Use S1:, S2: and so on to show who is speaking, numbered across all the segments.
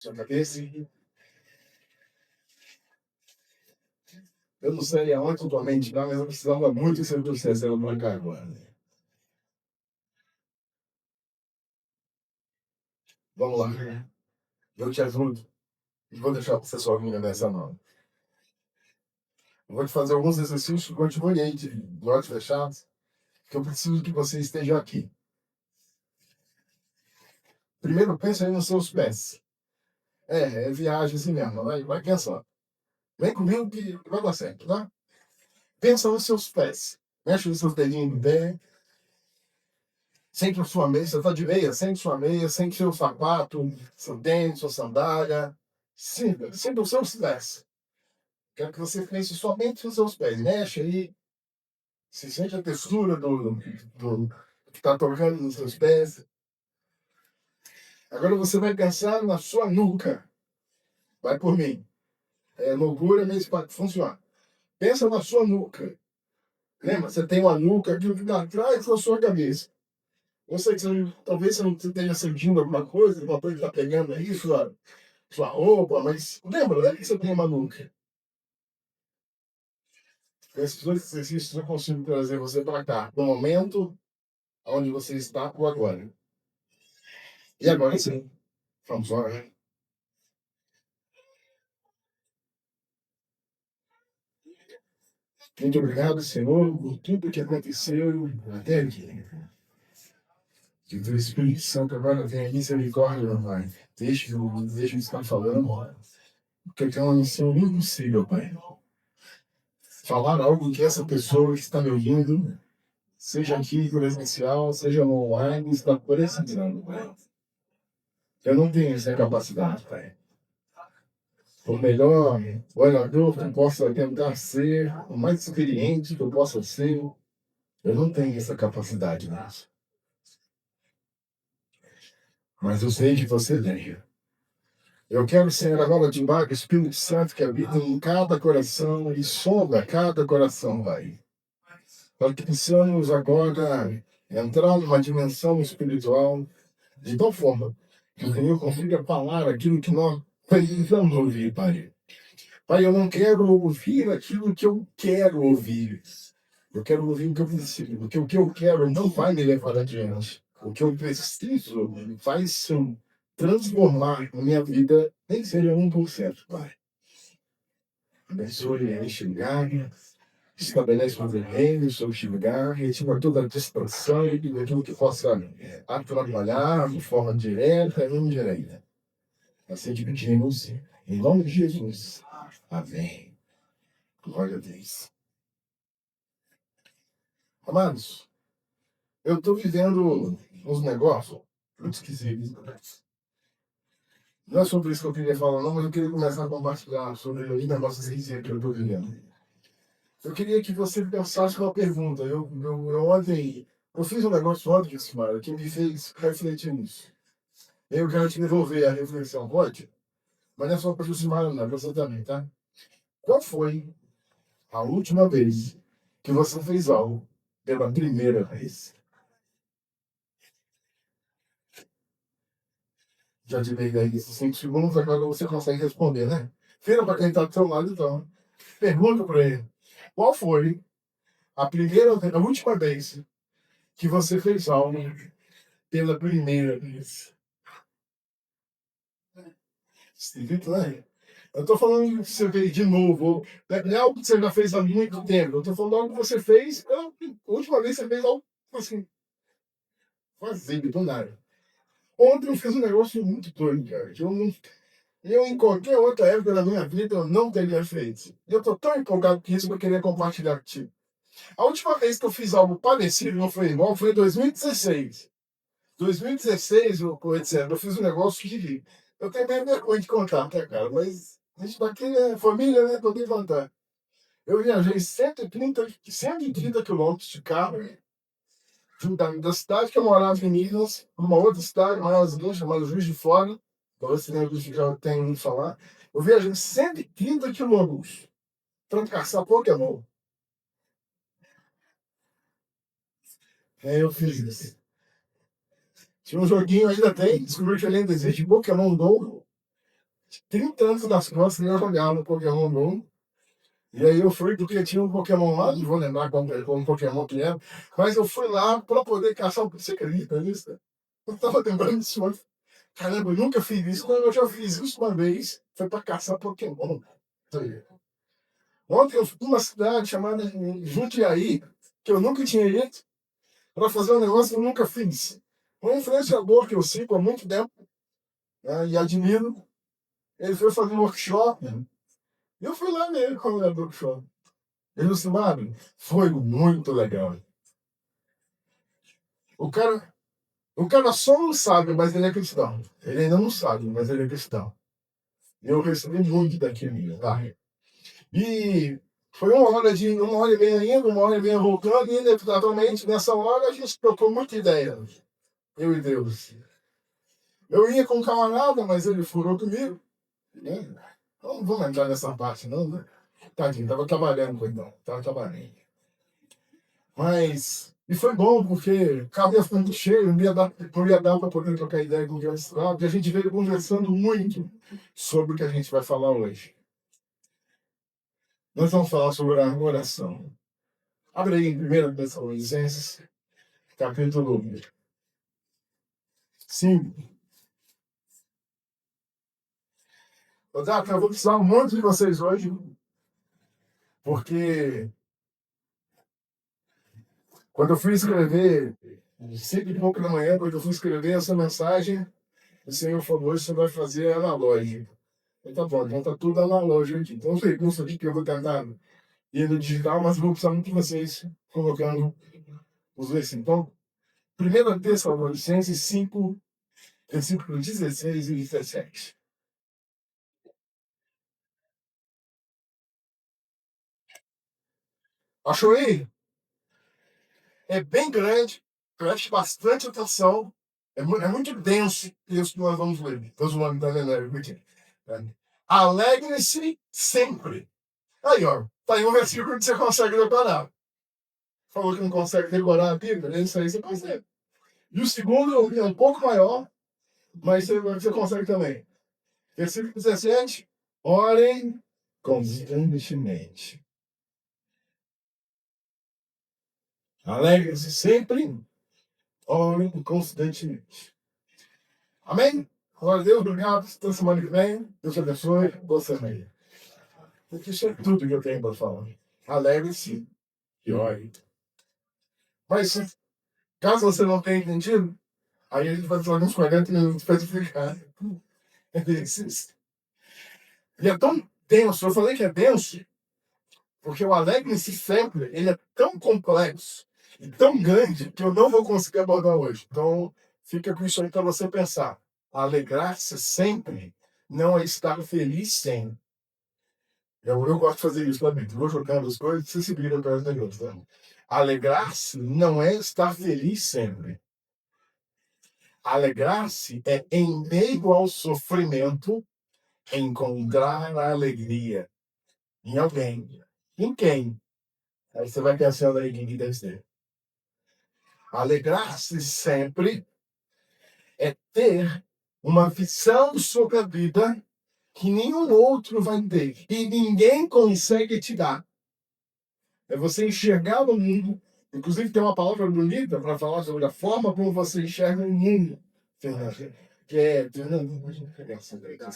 S1: Sua cabeça. Eu não sei aonde tua mente está, mas eu precisava muito que você trouxesse ela para cá agora. Vamos lá. Eu te ajudo. Não vou deixar você sozinha nessa, não. Eu vou te fazer alguns exercícios com o olhos fechados, que eu preciso que você esteja aqui. Primeiro, pensa aí nos seus pés. É viagem assim mesmo. Vai pensando. Vem comigo que vai dar certo, tá? Pensa nos seus pés. Mexe os seus dedinhos do pé. Sente a sua meia. Você está de meia? Sente sua meia. Sente seu sapato, seu tênis, sua sandália. Sinta os seus pés. Quero que você pense somente nos seus pés. Mexe aí. Se sente a textura do que está tocando nos seus pés. Agora você vai pensar na sua nuca. Vai por mim. É loucura, mas pode funcionar. Pensa na sua nuca. Lembra? Você tem uma nuca aqui que está atrás da sua cabeça. Eu sei que talvez você não esteja sentindo alguma coisa que está pegando aí, sua roupa, mas lembra que você tem uma nuca. Esses dois exercícios eu consigo trazer você para cá, no momento onde você está ou agora. E agora sim, vamos lá, né? Muito obrigado, Senhor, por tudo que aconteceu até aqui. Que o teu Espírito Santo agora tenha misericórdia, meu Pai. Deixa eu estar falando, porque é uma missão impossível, Pai. Falar algo que essa pessoa que está me ouvindo, seja aqui presencial, seja no online, está precisando, Pai. Eu não tenho essa capacidade, Pai. O melhor orador que eu possa tentar ser, o mais experiente que eu possa ser, eu não tenho essa capacidade, né? Mas eu sei que você tem. Eu quero, Senhor, agora de embaixo, Espírito Santo que habita em cada coração e sonda cada coração, Pai. Nós precisamos agora entrar numa dimensão espiritual de tal forma que o Senhor consiga falar aquilo que nós precisamos ouvir, Pai. Pai, eu não quero ouvir aquilo que eu quero ouvir. Eu quero ouvir o que eu preciso, porque o que eu quero não vai me levar adiante. O que eu preciso vai sim transformar a minha vida, nem seja 1%, Pai. Abençoe este lugar, estabelece um reino sobre este lugar, retira toda a distração e aquilo que possa atrapalhar de forma direta e indireta. Assim te pedimos, em nome de Jesus. Amém. Glória a Deus. Amados, eu estou vivendo uns negócios muito esquisitos. Não é sobre isso que eu queria falar, não, mas eu queria começar a compartilhar sobre os negócios esquisitos que eu estou vivendo. Eu queria que você pensasse uma pergunta. Ontem, eu fiz um negócio ontem, Simara, que me fez refletir nisso. Eu quero te devolver a reflexão, pode? Mas não é só para o Simara, não, é para você também, tá? Qual foi a última vez que você fez algo pela primeira vez? Já te dei aí esses 5 segundos, agora você consegue responder, né? Vira para quem está do seu lado, então. Pergunta para ele. Qual foi a última vez que você fez algo pela primeira vez? Esquisito, né? Eu tô falando que você fez de novo. Não é algo que você já fez há muito tempo. Eu tô falando algo que você fez. A última vez que você fez algo assim, fazer, do nada. Ontem eu fiz um negócio muito doido, cara. Eu, em qualquer outra época da minha vida, eu não teria feito. Eu tô tão empolgado com isso que eu queria compartilhar contigo. A última vez que eu fiz algo parecido, não foi igual, foi em 2016. 2016, eu fiz um negócio que eu tenho bem vergonha de contar, tá, cara? Mas a gente daqui é família, né? Poder contar. Eu viajei 130 quilômetros de carro da cidade que eu morava em Minas, uma outra cidade, maiorzinha, chamada Juiz de Fora. Talvez você tenha visto, já tenha ouvido falar. Eu viajei 130 quilômetros para caçar Pokémon. É, eu fiz isso. Tinha um joguinho, ainda tem, descobri que ainda existe, Pokémon Go. 30 anos nas costas e eu jogava Pokémon GO. E aí eu fui, porque tinha um Pokémon lá, não vou lembrar qual Pokémon que era, mas eu fui lá para poder caçar o. Você acredita nisso? Eu tava lembrando disso ontem. Caramba, eu nunca fiz isso, não, eu já fiz isso uma vez. Foi para caçar Pokémon. Ontem eu fui para uma cidade chamada Jundiaí, que eu nunca tinha ido, para fazer um negócio que eu nunca fiz. Um influenciador que eu sigo há muito tempo, né, e admiro, ele foi fazer um workshop. E eu fui lá nele quando era do workshop. Ele disse, mano, foi muito legal. O cara, o cara só não sabe, mas ele é cristão. Ele ainda não sabe, mas ele é cristão. Eu recebi muito daquele lá. E foi uma hora e meia indo, uma hora e meia voltando, e inevitavelmente nessa hora a gente trocou muita ideia. Eu e Deus. Eu ia com um camarada, mas ele furou comigo. Né? Não vamos entrar nessa parte, não, né? Tadinho, tava trabalhando, coitado. Tava trabalhando. Mas. E foi bom, porque cabia ficando cheio, não ia dar para poder trocar ideia com o Gustavo, e a gente veio conversando muito sobre o que a gente vai falar hoje. Nós vamos falar sobre a oração. Abre aí em 1 Tessalonicenses, capítulo 5. Eu vou precisar muito de vocês hoje, porque quando eu fui escrever, 5 e pouco da manhã, quando eu fui escrever essa mensagem, o Senhor falou: hoje você vai fazer analógico. Então, tá bom, então tá tudo analógico aqui. Então, os recursos aqui que eu vou tentar ir no digital, mas vou precisar muito de vocês colocando os versículos. Então, 1 Tessalonicenses 5, versículos 16 e 17. Achou aí? É bem grande, preste bastante atenção. É muito denso isso que nós vamos ler. Estou zoando, tá vendo? Aqui. Alegre-se sempre. Aí, ó. Tá aí um versículo que você consegue decorar. Falou que não consegue decorar a Bíblia, isso aí você consegue. E o segundo é um pouco maior, mas você consegue também. Versículo 17. Orem constantemente. Alegre-se sempre. Orem constantemente. Amém? Glória a Deus, obrigado. Até semana que vem. Deus te abençoe. Boa semana. Porque isso é tudo que eu tenho para falar. Alegre-se e ore. Mas, caso você não tenha entendido, aí a gente vai falar uns 40 minutos para explicar. E é tão denso, eu falei que é denso, porque o alegre-se sempre, ele é tão complexo e tão grande que eu não vou conseguir abordar hoje. Então, fica com isso aí para você pensar. Alegrar-se sempre não é estar feliz sempre. Eu gosto de fazer isso também. Eu vou jogando as coisas, você se vira para os negócios. Tá? Alegrar-se não é estar feliz sempre. Alegrar-se é, em meio ao sofrimento, encontrar a alegria em alguém. Em quem? Aí você vai pensando aí quem que deve ser. Alegrar-se sempre é ter uma visão sobre a vida que nenhum outro vai ter e ninguém consegue te dar. É você enxergar o mundo. Inclusive, tem uma palavra bonita para falar sobre a forma como você enxerga o mundo, Fernando. Que é. Fernando, pode pegar essa daí, tá?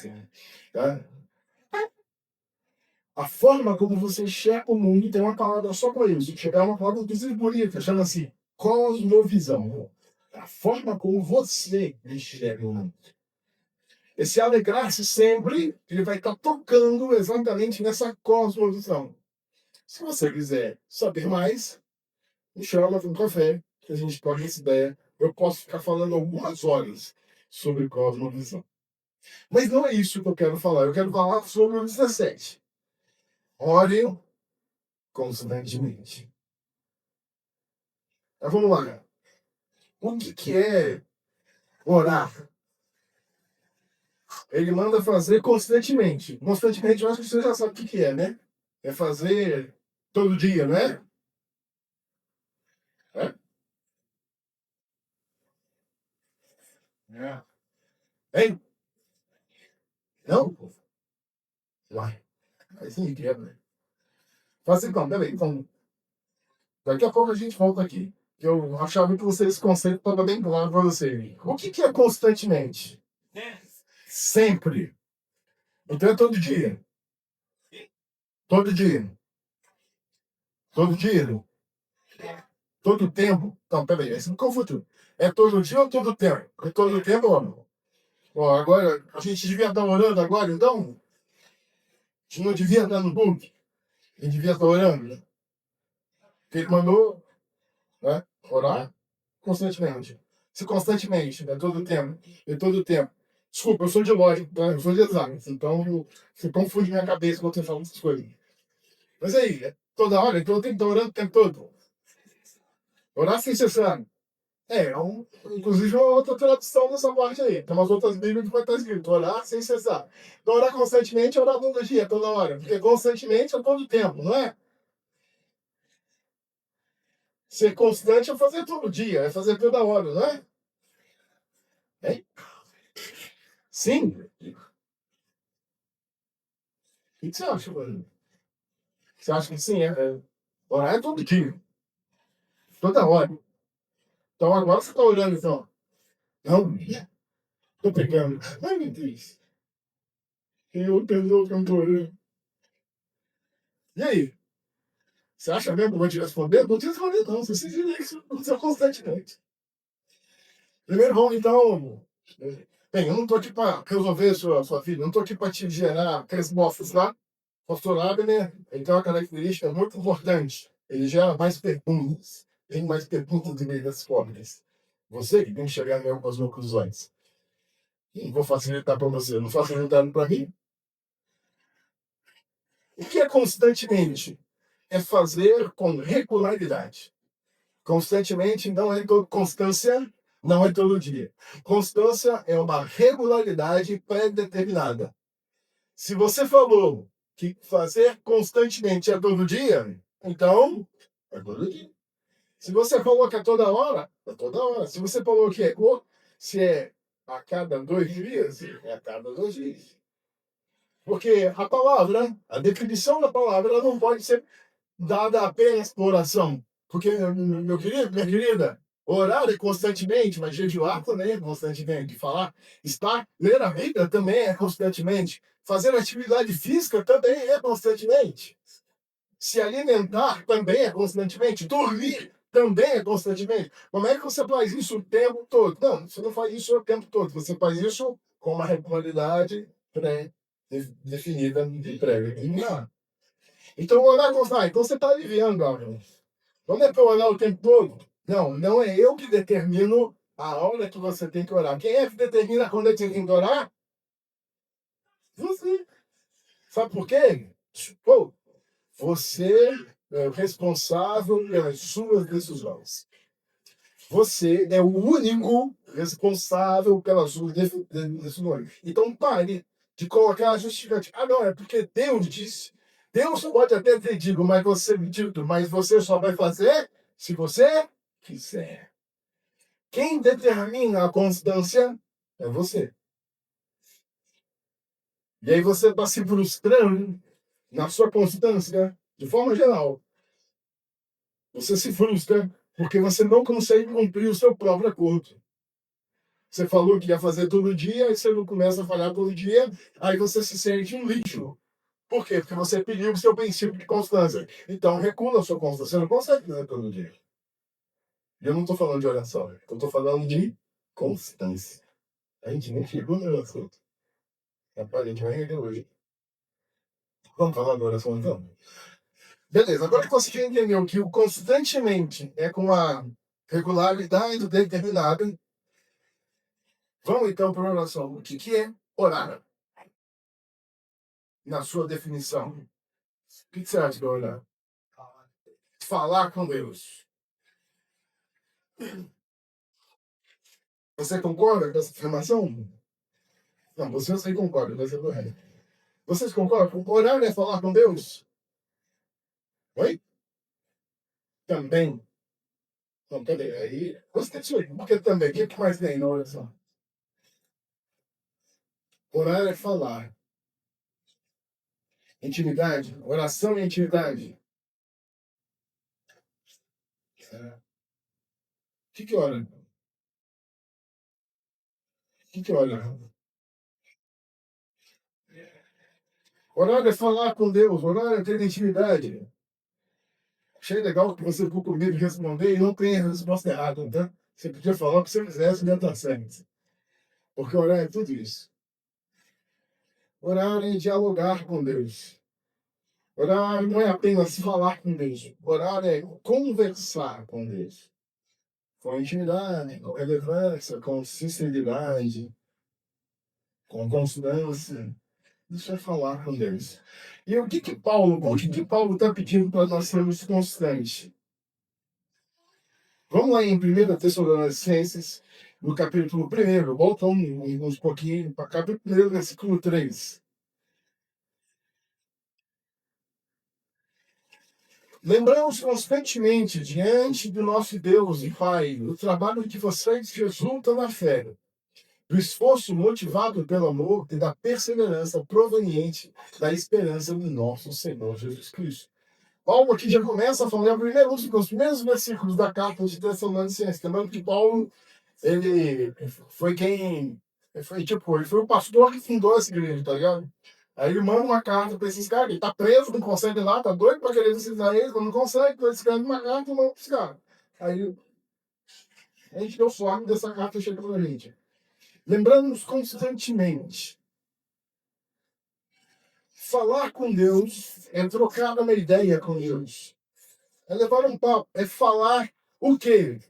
S1: A forma como você enxerga o mundo tem uma palavra só para isso. É uma palavra, inclusive, bonita, chama-se cosmovisão. A forma como você enxerga o mundo. Esse alegrar-se sempre, ele vai estar tocando exatamente nessa cosmovisão. Se você quiser saber mais, me chama para um café, que a gente troca essa ideia. Eu posso ficar falando algumas horas sobre cosmovisão. Mas não é isso que eu quero falar. Eu quero falar sobre o 17. Ore constantemente. Mas vamos lá. O que é orar? Ele manda fazer constantemente. Constantemente, eu acho que você já sabe o que é, né? É fazer todo dia, não é? É? É. Hein? Não? Uai, aí sim quebra, né? Faz então, peraí, então, daqui a pouco a gente volta aqui. Eu achava que esse conceito estava bem claro para você. O que é constantemente? Sempre. Então é todo dia. Todo dia. Todo dia. Todo tempo. Então, peraí, esse me confundiu. É todo dia ou todo tempo? É todo tempo ou não? Ó, agora, a gente devia estar orando agora, então? A gente não devia estar no culto? A gente devia estar orando, né? Porque ele mandou, né, orar constantemente. Se constantemente, é todo tempo. É todo tempo. Desculpa, eu sou de lógica, tá? Eu sou de exames, então você confunde minha cabeça quando você fala essas coisas. Mas aí, é toda hora, então eu tenho que estar orando o tempo todo. Orar sem cessar. Inclusive uma outra tradução dessa parte aí. Tem umas outras Bíblias que vai estar escrito: orar sem cessar. Então, orar constantemente é orar todo dia, toda hora. Porque constantemente é todo tempo, não é? Ser constante é fazer todo dia, é fazer toda hora, não é? Hein? Sim. O que você acha, mano? Você acha que sim? Orar é todo dia, toda hora. Então agora você está orando, então. Não, tô pegando. Ai, meu Deus. Eu perdoa que eu não tô orando. E aí? Você acha mesmo que eu vou te responder? Não te responder, não. Você se direito, isso aconteceu constantemente. Primeiro, vamos então. Bem, eu não estou aqui para resolver a sua vida, eu não estou aqui para te gerar aqueles bofos lá. Pastor Abner, ele tem uma característica muito importante. Ele gera mais perguntas. Tem mais perguntas do meio das formas. Você que tem que chegar mesmo com as conclusões. E vou facilitar para você, não facilitando para mim. O que é constantemente? É fazer com regularidade. Constantemente não é todo constância, não é todo dia. Constância é uma regularidade pré-determinada. Se você falou que fazer constantemente é todo dia, então é todo dia. Se você falou que é toda hora, é toda hora. Se você falou que se é a cada 2 dias, é a cada 2 dias. Porque a palavra, a definição da palavra, ela não pode ser dada apenas por oração. Porque, meu querido, minha querida, orar é constantemente, mas jejuar também é constantemente. Falar, estar, ler a Bíblia também é constantemente. Fazer atividade física também é constantemente. Se alimentar também é constantemente. Dormir também é constantemente. Como é que você faz isso o tempo todo? Não, você não faz isso o tempo todo. Você faz isso com uma regularidade pré-definida e pré-determinada. Então, orar constante. Então, você está aliviando, Gabriel. Não é para orar o tempo todo. Não, não é eu que determino a hora que você tem que orar. Quem é que determina quando é que você tem que orar? Você. Sabe por quê? Pô, você é o responsável pelas suas decisões. Você é o único responsável pelas suas decisões. Então pare de colocar a justificativa. Ah, não, é porque Deus disse. Deus pode até ter dito, mas você só vai fazer se você quiser. Quem determina a constância é você. E aí você está se frustrando na sua constância, de forma geral. Você se frustra porque você não consegue cumprir o seu próprio acordo. Você falou que ia fazer todo dia, aí você não começa a falhar todo dia, aí você se sente um lixo. Por quê? Porque você pediu o seu princípio de constância. Então, recua a sua constância. Você não consegue fazer todo dia. E eu não estou falando de oração, eu estou falando de constância. A gente nem chegou no assunto. Rapaz, a gente vai render hoje. Vamos falar da oração então? Beleza, agora que você já entendeu que o constantemente é com a regularidade determinada, vamos então para a oração. O que é orar? Na sua definição. O que você acha de orar? Falar com Deus. Você concorda com essa afirmação? Não, você eu sei que concorda, mas eu não. Vocês concordam? Orar é falar com Deus? Oi? Também. Não, cadê? Aí, gostei disso aí. Porque também, o que mais tem na oração? Orar é falar. Intimidade. Oração e intimidade. O que ora? O que ora? Orar é falar com Deus. Orar é ter intimidade. Achei legal que você ficou com medo de responder e não tem a resposta errada, tá? Você podia falar o que você quisesse dentro da certo. Porque orar é tudo isso. Orar é dialogar com Deus. Orar não é apenas falar com Deus. Orar é conversar com Deus. Com intimidade, com relevância, com sinceridade, com constância. Isso é falar com Deus. E o que Paulo está pedindo para nós sermos constantes? Vamos lá em 1 Tessalonicenses, no capítulo 1, volta uns pouquinho para capítulo 1, versículo 3. Lembramos constantemente diante do nosso Deus e Pai o trabalho de vocês que resulta na fé, do esforço motivado pelo amor e da perseverança proveniente da esperança do nosso Senhor Jesus Cristo. Paulo aqui já começa a falar os primeiros versículos da carta de Tessalonicenses. Lembrando que Paulo, ele foi quem. Ele foi o pastor que fundou essa igreja, tá ligado? Aí ele manda uma carta para esses caras, ele tá preso, não consegue ir lá, tá doido para querer visitar eles, mas não consegue, então ele escreve uma carta e manda para esses caras. Aí a gente deu sorte dessa carta chegando pra gente. Lembrando-nos constantemente. Falar com Deus é trocar uma ideia com Deus. É levar um papo, é falar o quê?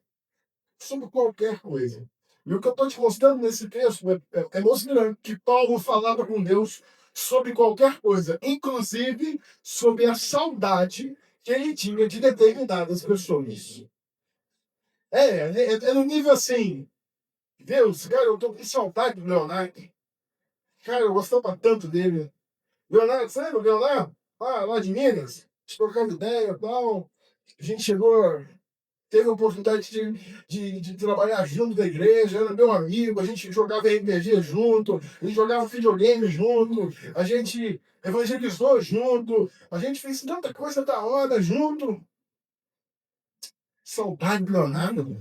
S1: Sobre qualquer coisa. E o que eu estou te mostrando nesse texto é mostrando que Paulo falava com Deus sobre qualquer coisa, inclusive sobre a saudade que ele tinha de determinadas pessoas. É no nível assim, Deus, cara, eu tô com saudade do Leonardo. Cara, eu gostava tanto dele. Leonardo, sabe o Leonardo? Lá de Minas, trocando ideia e tal. A gente teve a oportunidade de trabalhar junto da igreja, era meu amigo, a gente jogava RPG junto, a gente jogava videogame junto, a gente evangelizou junto, a gente fez tanta coisa da hora junto. Saudade do Leonardo, meu.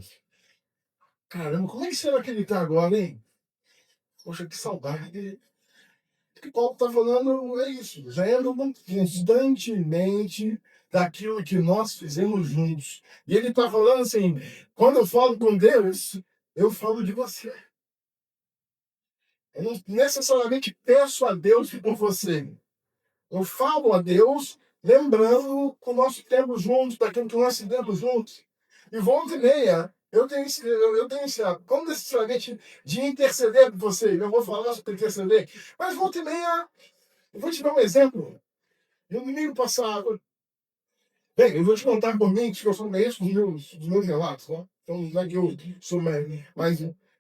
S1: Caramba, como é que será que ele tá agora, hein? Poxa, que saudade. O que o Paulo está falando é isso. Lembram constantemente daquilo que nós fizemos juntos. E ele está falando assim: quando eu falo com Deus, eu falo de você. Eu não necessariamente peço a Deus por você. Eu falo a Deus lembrando o nosso tempo juntos, daquilo que nós fizemos juntos. E volta e meia, eu tenho esse hábito, não necessariamente de interceder por você. Eu vou falar sobre interceder. Mas volta e meia, eu vou te dar um exemplo. No domingo passado, bem, eu vou te contar por mim, que eu sou meio dos meus relatos, né? Então, não é que eu sou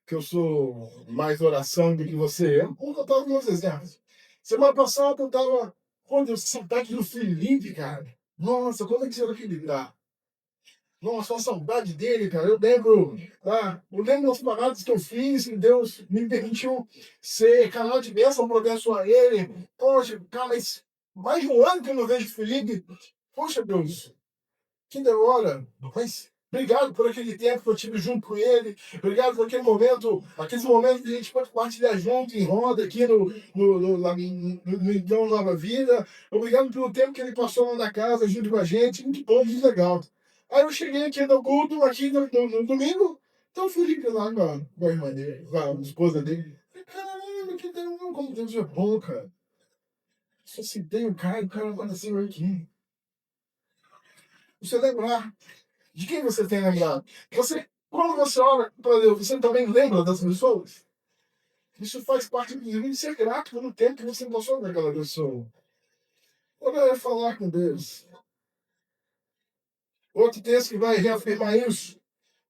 S1: que eu sou mais oração do que você. Eu vou contar os meus exemplos. Semana passada eu tava, quando eu saudade do Felipe, cara. Nossa, quando é que será que ele dá? Nossa, a saudade dele, cara. Eu lembro das paradas que eu fiz, que Deus me permitiu ser canal de bênção para abençoar ele. Poxa, cara, mas mais de um ano que eu não vejo o Felipe. Poxa, Deus, que demora. Mas obrigado por aquele tempo que eu tive junto com ele. Obrigado por aqueles momentos que a gente pode partilhar junto em roda aqui no Então Nova Vida. Obrigado pelo tempo que ele passou lá na casa junto com a gente. Muito bom, muito legal. Aí eu cheguei aqui no culto, aqui no domingo. Então o Felipe lá com a irmã dele, com a esposa dele. Falei, caramba, que Deus, como Deus é bom, cara. Só se tem o cara vai nascer aqui. Você lembrar de quem você tem lembrado? Quando você ora para Deus, você também lembra das pessoas? Isso faz parte, inclusive, de ser grato pelo tempo que você passou com aquela pessoa. Orar é falar com Deus. Outro texto que vai reafirmar isso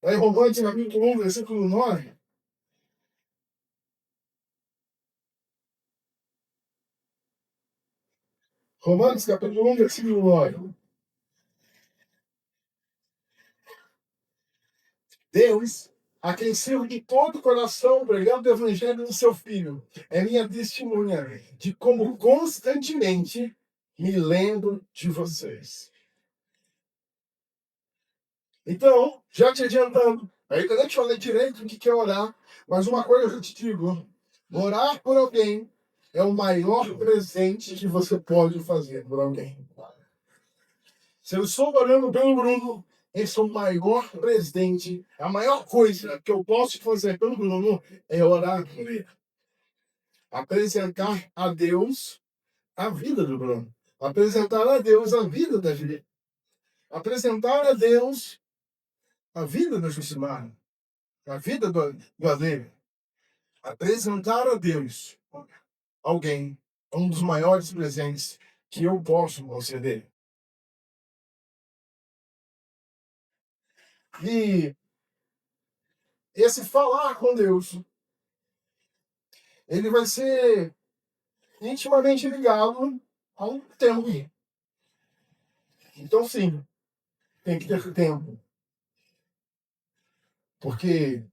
S1: é em Romanos, capítulo 1, versículo 9. Romanos, capítulo 1, versículo 9. Deus, a quem sirvo de todo o coração pregando o evangelho do seu Filho, é minha testemunha de como constantemente me lembro de vocês. Então, já te adiantando, ainda não te falei direito o que é orar, mas uma coisa eu te digo: orar por alguém é o maior presente que você pode fazer por alguém. Se eu estou orando pelo Bruno, esse é o maior presente, a maior coisa que eu posso fazer pelo Bruno é orar por ele. Apresentar a Deus a vida do Bruno. Apresentar a Deus a vida da Julieta. Apresentar a Deus a vida da Jucimara. A vida do Aleiro. Apresentar a Deus alguém é um dos maiores presentes que eu posso conceder. E esse falar com Deus, ele vai ser intimamente ligado a um tempo. Então, sim, tem que ter tempo. Porque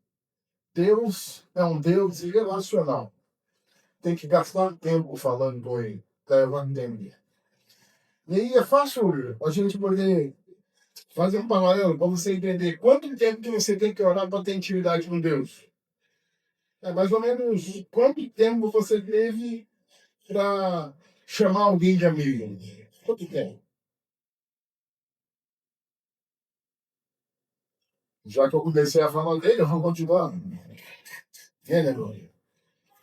S1: Deus é um Deus irracional. Tem que gastar tempo falando com ele. Leva tempo. E aí é fácil a gente poder fazer um paralelo para você entender quanto tempo que você tem que orar para ter intimidade com Deus. É mais ou menos quanto tempo você teve para chamar alguém de amigo. Quanto tempo? Já que eu comecei a falar dele, eu vou continuar. Gênero.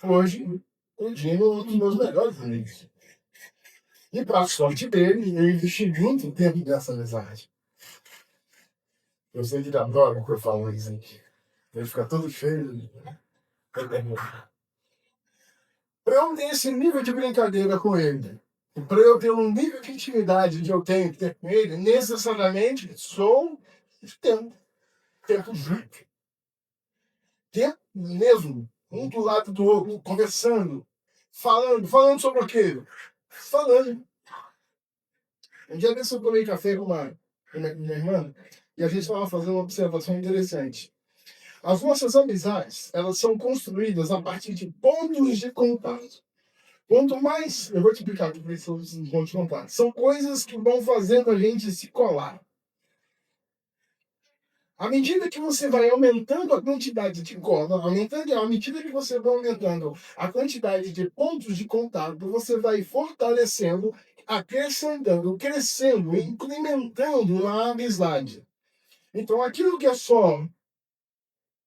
S1: Hoje, o Dino é um dos meus melhores amigos. E para a sorte dele, eu investi muito tempo nessa amizade. Eu sei que ele adora que eu falo isso aqui. Ele fica todo cheio. Para eu ter esse nível de brincadeira com ele, para eu ter um nível de intimidade que eu tenho que ter com ele, necessariamente sou de tempo. Tempo junto. Tempo mesmo. Um do lado do outro, conversando, falando sobre aquilo. Falando. Um dia desse eu tomei café com minha irmã e a gente estava fazendo uma observação interessante. As nossas amizades, elas são construídas a partir de pontos de contato. Quanto mais, eu vou te explicar o que são os pontos de contato. São coisas que vão fazendo a gente se colar. À medida que você vai aumentando a quantidade de cola, à medida que você vai aumentando a quantidade de pontos de contato, você vai fortalecendo, acrescentando, crescendo, incrementando a amizade. Então, aquilo que é só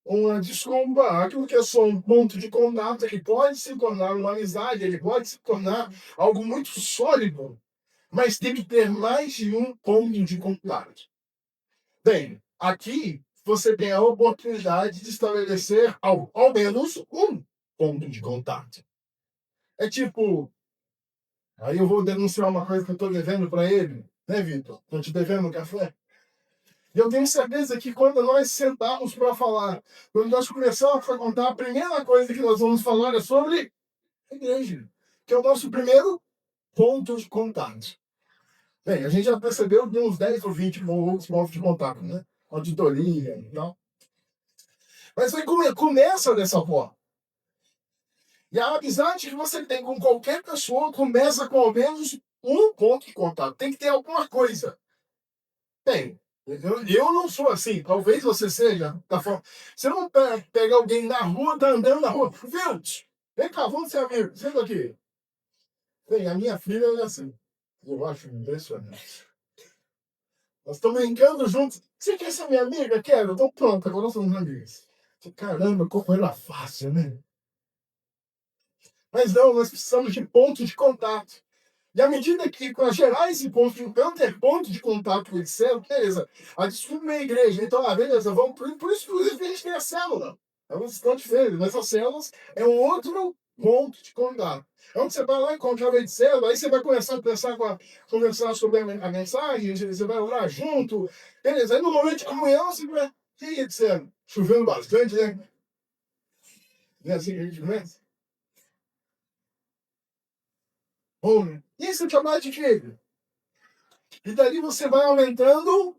S1: uma desculpa, aquilo que é só um ponto de contato, ele pode se tornar uma amizade, ele pode se tornar algo muito sólido, mas tem que ter mais de um ponto de contato. Bem, aqui você tem a oportunidade de estabelecer ao menos um ponto de contato. É tipo, aí eu vou denunciar uma coisa que eu estou devendo para ele, né, Vitor? Estou te devendo um café. E eu tenho certeza que quando nós sentarmos para falar, quando nós começarmos a contar, a primeira coisa que nós vamos falar é sobre a igreja, que é o nosso primeiro ponto de contato. Bem, a gente já percebeu de uns 10 ou 20 outros pontos de contato, né? Auditoria e tal. Mas aí começa dessa forma. E a amizade que você tem com qualquer pessoa começa com ao menos um ponto de contato. Tem que ter alguma coisa. Tem. Eu não sou assim. Talvez você seja da forma. Você não pega alguém na rua, tá andando na rua. Viu? Vem cá, vamos ser amigos. Senta aqui. Bem, a minha filha é assim. Eu acho impressionante. Nós estamos brincando juntos. Você quer ser minha amiga? Quero. Então pronto, agora nós somos amigos. Caramba, como era fácil, né? Mas não, nós precisamos de pontos de contato. E à medida que, para gerar esse ponto, então ter ponto de contato com o céu, beleza. A desculpa é a igreja. Então, beleza, vamos por isso que a gente tem a célula. Elas estão diferentes, mas as células é um outro ponto de contato. É onde você vai lá encontrar a de célula, aí você vai começar a conversar sobre a mensagem, você vai orar junto, beleza. Aí no momento de comunhão, você vai, e aí, etc. Chovendo bastante, né? Não é assim que a gente começa? Bom, né? Isso é chamado de quê? E dali você vai aumentando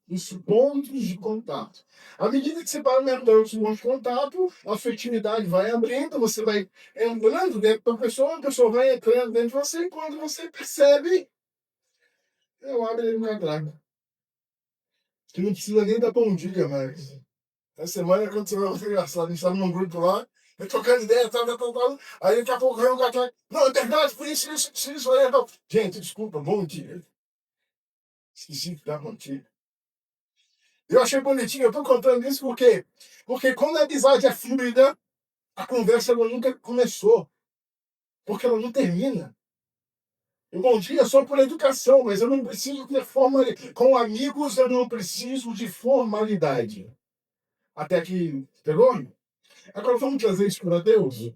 S1: os pontos de contato. À medida que você vai aumentando os pontos de contato, a sua intimidade vai abrindo, você vai entrando dentro da pessoa, a pessoa vai entrando dentro de você, e quando você percebe, Eu abro ele no trago. Que não precisa nem dar bom dia mais. Essa semana aconteceu um negócio engraçado. A gente estava num grupo lá, eu trocando ideia, tal. Aí daqui a pouco veio um cara atrás. Não, é verdade, por isso. Aí, não. Gente, desculpa, bom dia. Esqueci de dar bom dia. Eu achei bonitinho, eu tô contando isso porque quando a amizade é fluida, a conversa ela nunca começou. Porque ela não termina. O bom dia é só por educação, mas eu não preciso ter formalidade. Com amigos, eu não preciso de formalidade. Até que. Pegou? Agora vamos trazer isso para Deus.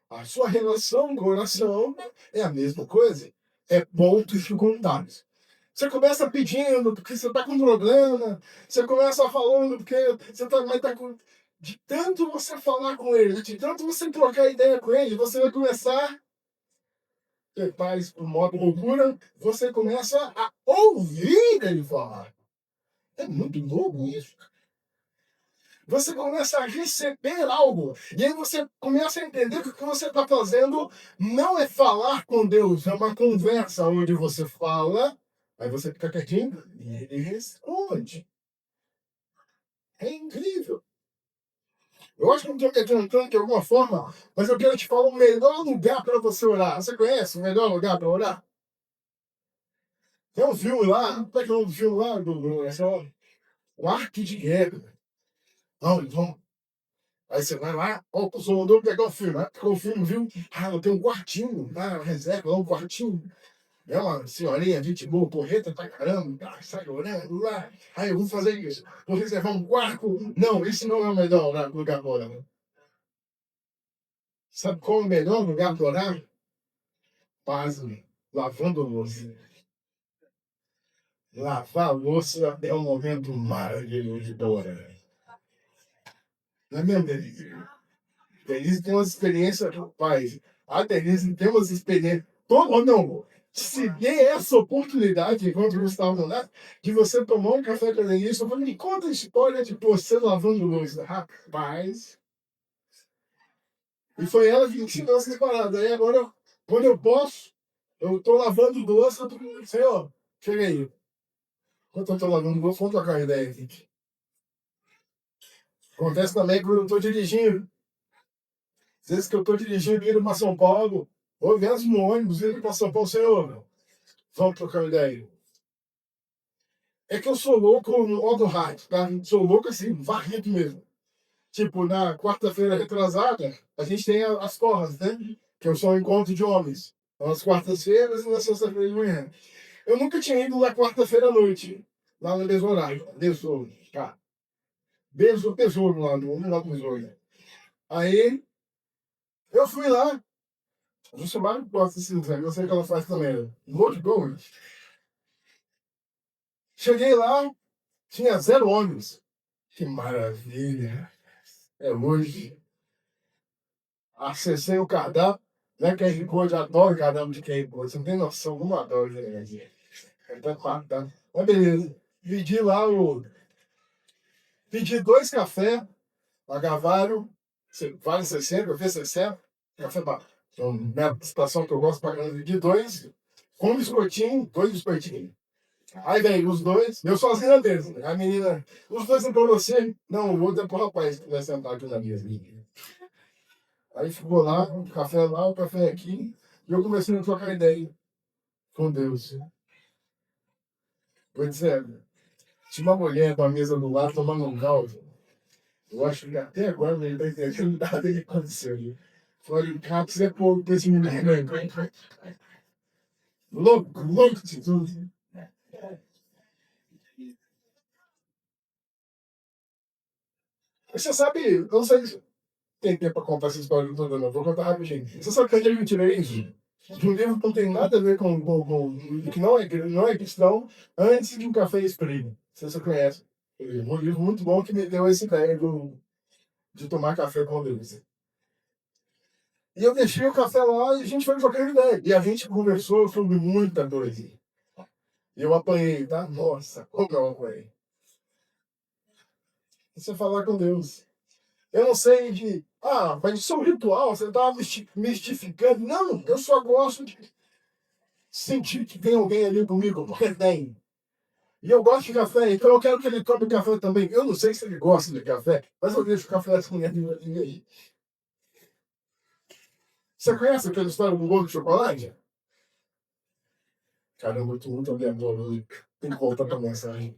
S1: A sua relação com oração é a mesma coisa. É pontos de contato. Você começa pedindo porque você está com problema. Você começa falando porque você tá, mas tá com. De tanto você falar com ele, de tanto você trocar ideia com ele, você vai começar faz por modo loucura, você começa a ouvir ele falar. É muito louco isso. Você começa a receber algo. E aí você começa a entender que o que você está fazendo não é falar com Deus, é uma conversa onde você fala, aí você fica quietinho e ele responde. É incrível. Eu acho que não estou me adiantando de alguma forma, mas eu quero te falar o melhor lugar para você orar. Você conhece o melhor lugar para orar? Tem um filme lá, como é que é o nome do filme lá, esse é o Arte de Guerra. Não, então, aí você vai lá, ó, o pessoal mandou pegar o filme, né? Pegou o filme, viu? Ah, eu tenho um quartinho, tá? Reserva lá um quartinho. É uma senhorinha, gente boa, porreta pra caramba, tá? Sai orando lá. Aí eu vou fazer isso. Vou reservar um quarto. Não, esse não é o melhor lugar para orar. Sabe qual é o melhor lugar para orar? Pasme, lavando louça. Lavar a louça é um momento maravilhoso de orar. Não é mesmo, Denise? Denise tem umas experiências, rapaz. A Denise tem umas experiências. Todo, não, se dê essa oportunidade, enquanto Gustavo lá, de você tomar um café com a Denise, eu falei, me conta a história de você lavando luz. Rapaz. E foi ela que me ensinou essas paradas. Aí agora, quando eu posso, eu tô lavando louça, eu tô falando, Senhor, chega aí. Enquanto eu tô lavando louça, vamos trocar uma ideia aqui. Acontece também quando eu tô dirigindo. Às vezes que eu estou dirigindo indo para São Paulo, ou mesmo no ônibus indo para São Paulo, Senhor, vamos trocar uma ideia. É que eu sou louco no modo rádio, tá? Sou louco assim, varrido mesmo. Tipo, na quarta-feira retrasada, a gente tem as corras, né? Que são encontro de homens. Nas quartas-feiras e na sexta-feira de manhã. Eu nunca tinha ido na quarta-feira à noite, lá no mesmo horário. Besouro, tá? Besouro lá, no Besouro. Aí, eu fui lá, a Jucimara gosta desse lugar, eu sei que ela faz também. Louco de gol. Cheguei lá, tinha 0 ônibus. Que maravilha. É hoje. Acessei o cardápio. Né, QR Code, adoro cardápio de QR Code. Você não tem noção como eu adoro, gente. Mas beleza. Pedi lá o. Pedi 2 cafés, Agavaro, vale 60, eu fiz 60. Café para. Então, minha situação que eu gosto pra caramba, pedi 2. Com biscoitinho, 2 biscoitinhos. Aí vem os dois, eu sozinho na mesa. A menina, os dois entrou você. Não, o outro é pro rapaz que vai sentar aqui na mesa. Aí ficou lá, o café aqui, e eu comecei a trocar ideia com Deus. Vou dizer, tinha uma mulher com a mesa do lado tomando um caldo. Eu acho que até agora ele não está entendendo nada que aconteceu. Falei, cara, você é pouco pra esse menino, né? Louco de tudo. Você sabe, eu não sei se tem tempo para contar essa história toda, não. Vou contar rapidinho. Você sabe que eu tirei isso? De um livro que não tem nada a ver que não é cristão, antes de um café expresso. Não sei se você conhece. Um livro muito bom que me deu essa ideia de tomar café com Deus. E eu deixei o café lá e a gente foi trocando ideia. E a gente conversou sobre muita coisa. E eu apanhei, tá? Nossa, como eu apanhei. Você falar com Deus. Eu não sei de. Mas isso é um ritual, você está mistificando. Não, eu só gosto de. sentir que tem alguém ali comigo, porque tem. E eu gosto de café, então eu quero que ele tome café também. Eu não sei se ele gosta de café, mas eu deixo o café assim ali. Você conhece aquela história do bolo de chocolate? Caramba, eu tô muito aleatório. Tem que voltar pra mensagem.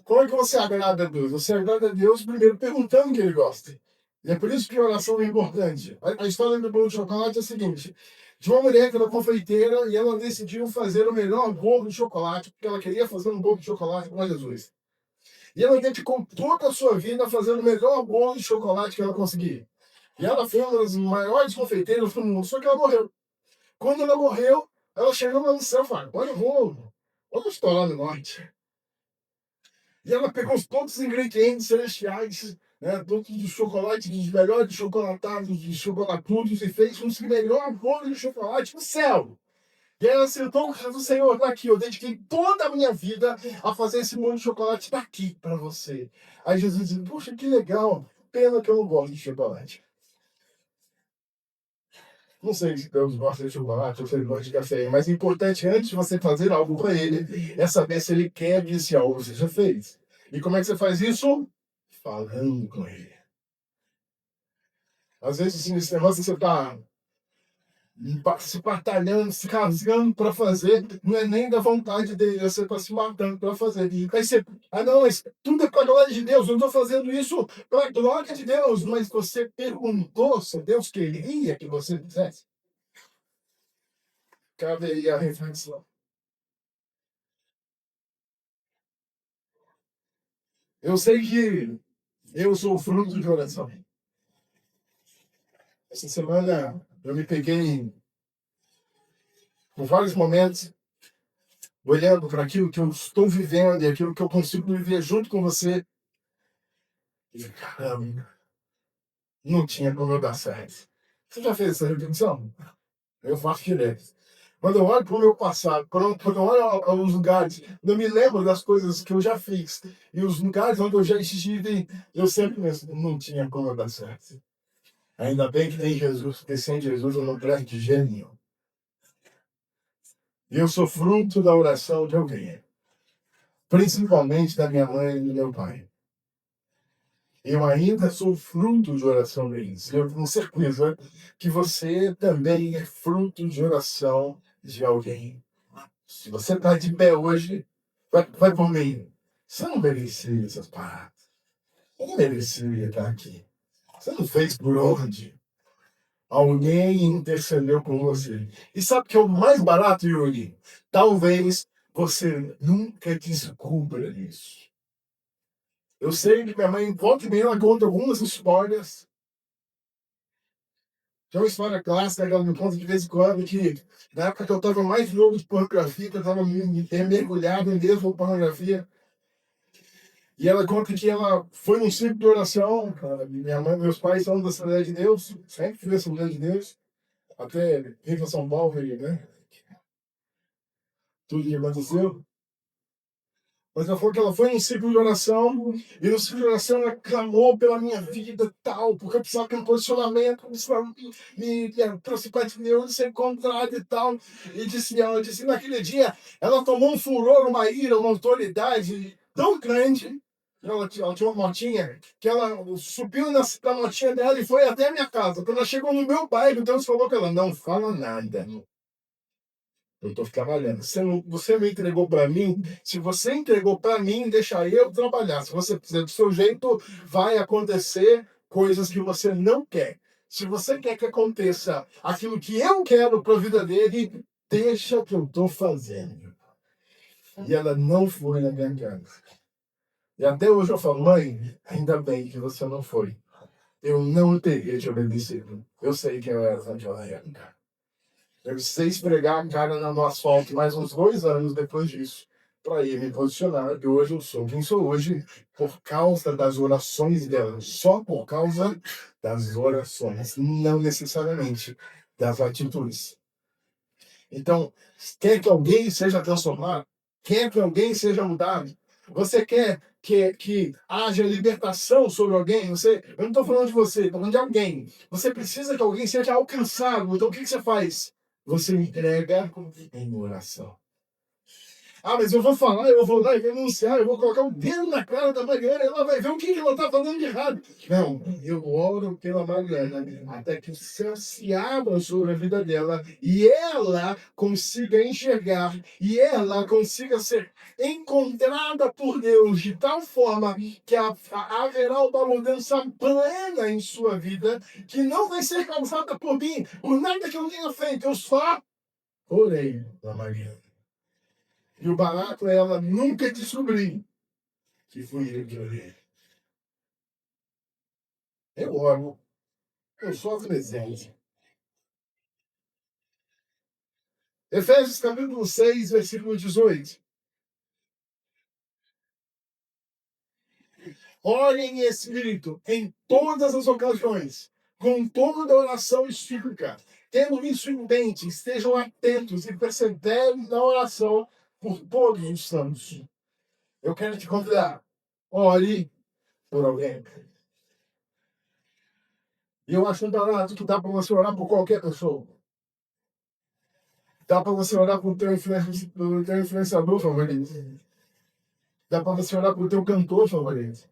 S1: Como é que você agrada a Deus? Você agrada a Deus primeiro perguntando o que ele gosta. E é por isso que a oração é importante. A história do bolo de chocolate é a seguinte: tinha uma mulher que era confeiteira e ela decidiu fazer o melhor bolo de chocolate, porque ela queria fazer um bolo de chocolate com Jesus. E ela dedicou toda a sua vida fazendo o melhor bolo de chocolate que ela conseguia. E ela foi uma das maiores confeiteiras do mundo, só que ela morreu. Quando ela morreu, ela chegou lá no céu e falou: olha o bolo, olha o estou lá no norte. E ela pegou todos os ingredientes celestiais, né, todos os chocolates, os melhores chocolatados, de chocolatudos, e fez um melhor bolo de chocolate no céu. E ela acertou do Senhor, tá aqui, eu dediquei toda a minha vida a fazer esse bolo de chocolate daqui para você. Aí Jesus disse: puxa, que legal, pena que eu não gosto de chocolate. Não sei se Deus gosta de chocolate ou se ele gosta de café, mas o importante antes de você fazer algo para ele é saber se ele quer que esse algo seja feito. E como é que você faz isso? Falando com ele. Às vezes, assim, esse negócio você tá se batalhando, se rasgando para fazer, não é nem da vontade dele, você está se matando para fazer. Aí você, não, mas tudo é para a glória de Deus, eu estou fazendo isso para a glória de Deus, mas você perguntou se Deus queria que você fizesse. Cabe aí a reflexão. Eu sei que eu sou fruto de oração. Essa semana eu me peguei por vários momentos olhando para aquilo que eu estou vivendo e aquilo que eu consigo viver junto com você. E caramba, não tinha como eu dar certo. Você já fez essa reflexão? Eu faço direto. Quando eu olho para o meu passado, quando eu olho aos lugares, eu me lembro das coisas que eu já fiz. E os lugares onde eu já estive, eu sempre penso: não tinha como eu dar certo. Ainda bem que tem Jesus, porque sem Jesus eu não presto de jeito nenhum. E eu sou fruto da oração de alguém, principalmente da minha mãe e do meu pai. Eu ainda sou fruto de oração deles. Eu tenho certeza que você também é fruto de oração de alguém. Se você está de pé hoje, vai por mim. Você não merecia essas paradas. Você não merecia estar aqui. Você não fez por onde. Alguém intercedeu com você. E sabe o que é o mais barato, Yuri? Talvez você nunca descubra isso. Eu sei que minha mãe, volta e meia, ela conta algumas histórias. Tem uma história clássica que ela me conta de vez em quando, que na época que eu estava mais novo de pornografia, que eu estava mergulhado em mesmo pornografia, e ela conta que ela foi num ciclo de oração. Minha mãe, meus pais são da Assembleia de Deus, sempre fui da Assembleia de Deus, até vir para São Paulo, né? Tudo que aconteceu. Mas ela falou que ela foi em ciclo de oração, e no ciclo de oração ela clamou pela minha vida e tal, porque eu precisava ter um posicionamento, eu precisava me aproximar de Deus, ser encontrado e tal. E ela disse que naquele dia ela tomou um furor, uma ira, uma autoridade tão grande. Ela tinha uma motinha, que ela subiu na motinha dela e foi até a minha casa. Quando ela chegou no meu bairro, Deus falou com ela: não fala nada. Eu estou trabalhando. Você me entregou para mim. Se você entregou para mim, deixa eu trabalhar. Se você fizer do seu jeito, vai acontecer coisas que você não quer. Se você quer que aconteça aquilo que eu quero para a vida dele, deixa o que eu estou fazendo. E ela não foi na minha casa. E até hoje eu falo: mãe, ainda bem que você não foi. Eu não teria te obedecido. Eu sei que eu era naquela época. Eu precisei esfregar a cara no asfalto mais uns 2 anos depois disso, para ir me posicionar. E hoje eu sou quem sou hoje por causa das orações dela. Só por causa das orações, não necessariamente das atitudes. Então, quer que alguém seja transformado? Quer que alguém seja mudado? Você quer que haja libertação sobre alguém? Eu não estou falando de você, estou falando de alguém. Você precisa que alguém seja alcançado. Então, o que você faz? você entrega em oração. Ah, mas eu vou falar, eu vou lá e renunciar, eu vou colocar o dedo na cara da Mariana, ela vai ver o que ela está fazendo de errado. Não, eu oro pela Mariana até que o céu se abra sobre a vida dela e ela consiga enxergar e ela consiga ser encontrada por Deus de tal forma que haverá uma mudança plena em sua vida que não vai ser causada por mim, por nada que eu tenha feito, eu só orei pela Mariana. E o barato é ela nunca descobrir que fui eu que orei. Eu oro, eu sou presente. Efésios capítulo 6, versículo 18. Orem em espírito em todas as ocasiões, com toda oração e súplica. Tendo isso em mente, estejam atentos e perseverem na oração por todos os santos. Eu quero te convidar, ore por alguém. E eu acho um barato que dá para você orar por qualquer pessoa. Dá para você orar pro teu influenciador favorito. Dá para você orar pro teu cantor favorito.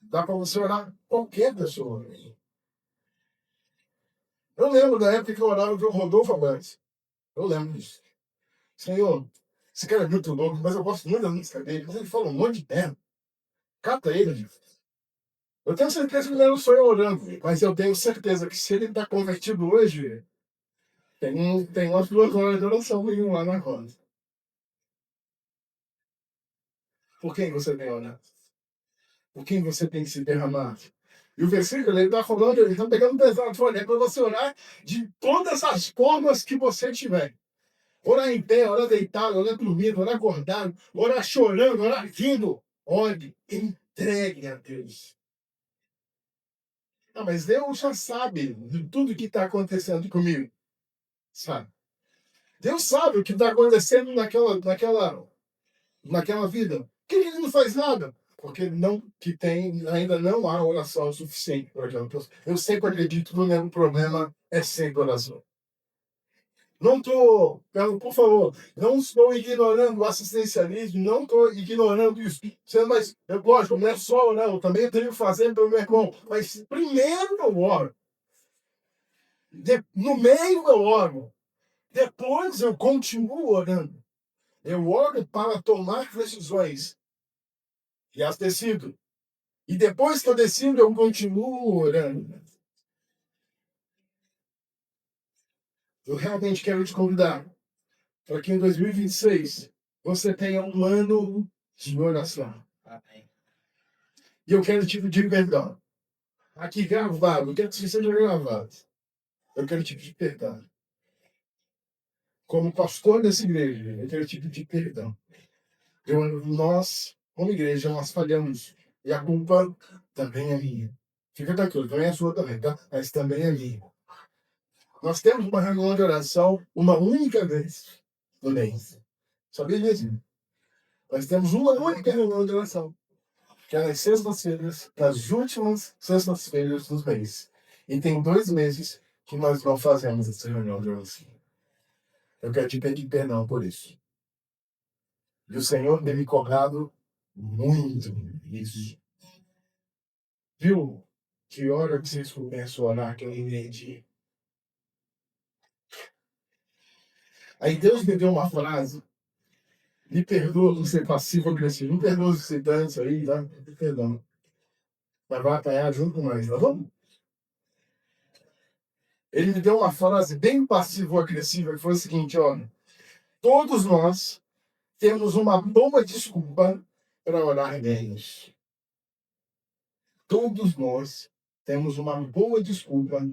S1: Dá para você orar qualquer pessoa. Eu lembro da época que eu orava pro Rodolfo Abrantes. Eu lembro disso. Senhor, esse cara é muito louco, mas eu gosto muito da música dele. Mas ele fala um monte de merda. Cata ele, gente. Eu tenho certeza que não era só eu orando, mas eu tenho certeza que se ele está convertido hoje, tem umas 2 horas de oração lá na roda. Por quem você tem orado? Por quem você tem se derramado? E o versículo, ele está falando, ele está pegando pesado, falando, é para você orar de todas as formas que você tiver. Orar em pé, orar deitado, orar dormindo, orar acordado, orar chorando, orar rindo. Ore, entregue a Deus. Ah, mas Deus já sabe de tudo que está acontecendo comigo. Sabe? Deus sabe o que está acontecendo naquela vida. Por que ele não faz nada? Porque ainda não há oração suficiente para aquela pessoa. Eu sempre acredito que o mesmo problema é sempre oração. Não estou, por favor, não estou ignorando o assistencialismo, não estou ignorando isso. Mas, lógico, não é só orar, eu também tenho que fazer pelo meu irmão. Mas primeiro eu oro. No meio eu oro. Depois eu continuo orando. Eu oro para tomar decisões. E as decido. E depois que eu decido, eu continuo orando. Eu realmente quero te convidar para que em 2026 você tenha um ano de oração. E eu quero te pedir perdão. Aqui gravado, eu quero que isso seja gravado. Eu quero te pedir perdão. Como pastor dessa igreja, eu quero te pedir perdão. Nós, como igreja, nós falhamos. E a culpa também é minha. Fica tranquilo, também é sua também, tá? Mas também é minha. Nós temos uma reunião de oração uma única vez no mês. Sabia disso? Nós temos uma única reunião de oração, que é nas sextas-feiras, nas últimas sextas-feiras dos meses. E tem 2 meses que nós não fazemos essa reunião de oração. Eu quero te pedir perdão por isso. E o Senhor tem me cobrado muito isso. Viu? Que hora que vocês começam a orar que eu entendi. Aí Deus me deu uma frase. Me perdoa por ser passivo-agressivo. Me perdoa se você dança aí, tá? Perdão. Mas vai apanhar junto com nós, tá bom? Ele me deu uma frase bem passivo-agressiva que foi o seguinte, ó. Todos nós temos uma boa desculpa para orar menos. Todos nós temos uma boa desculpa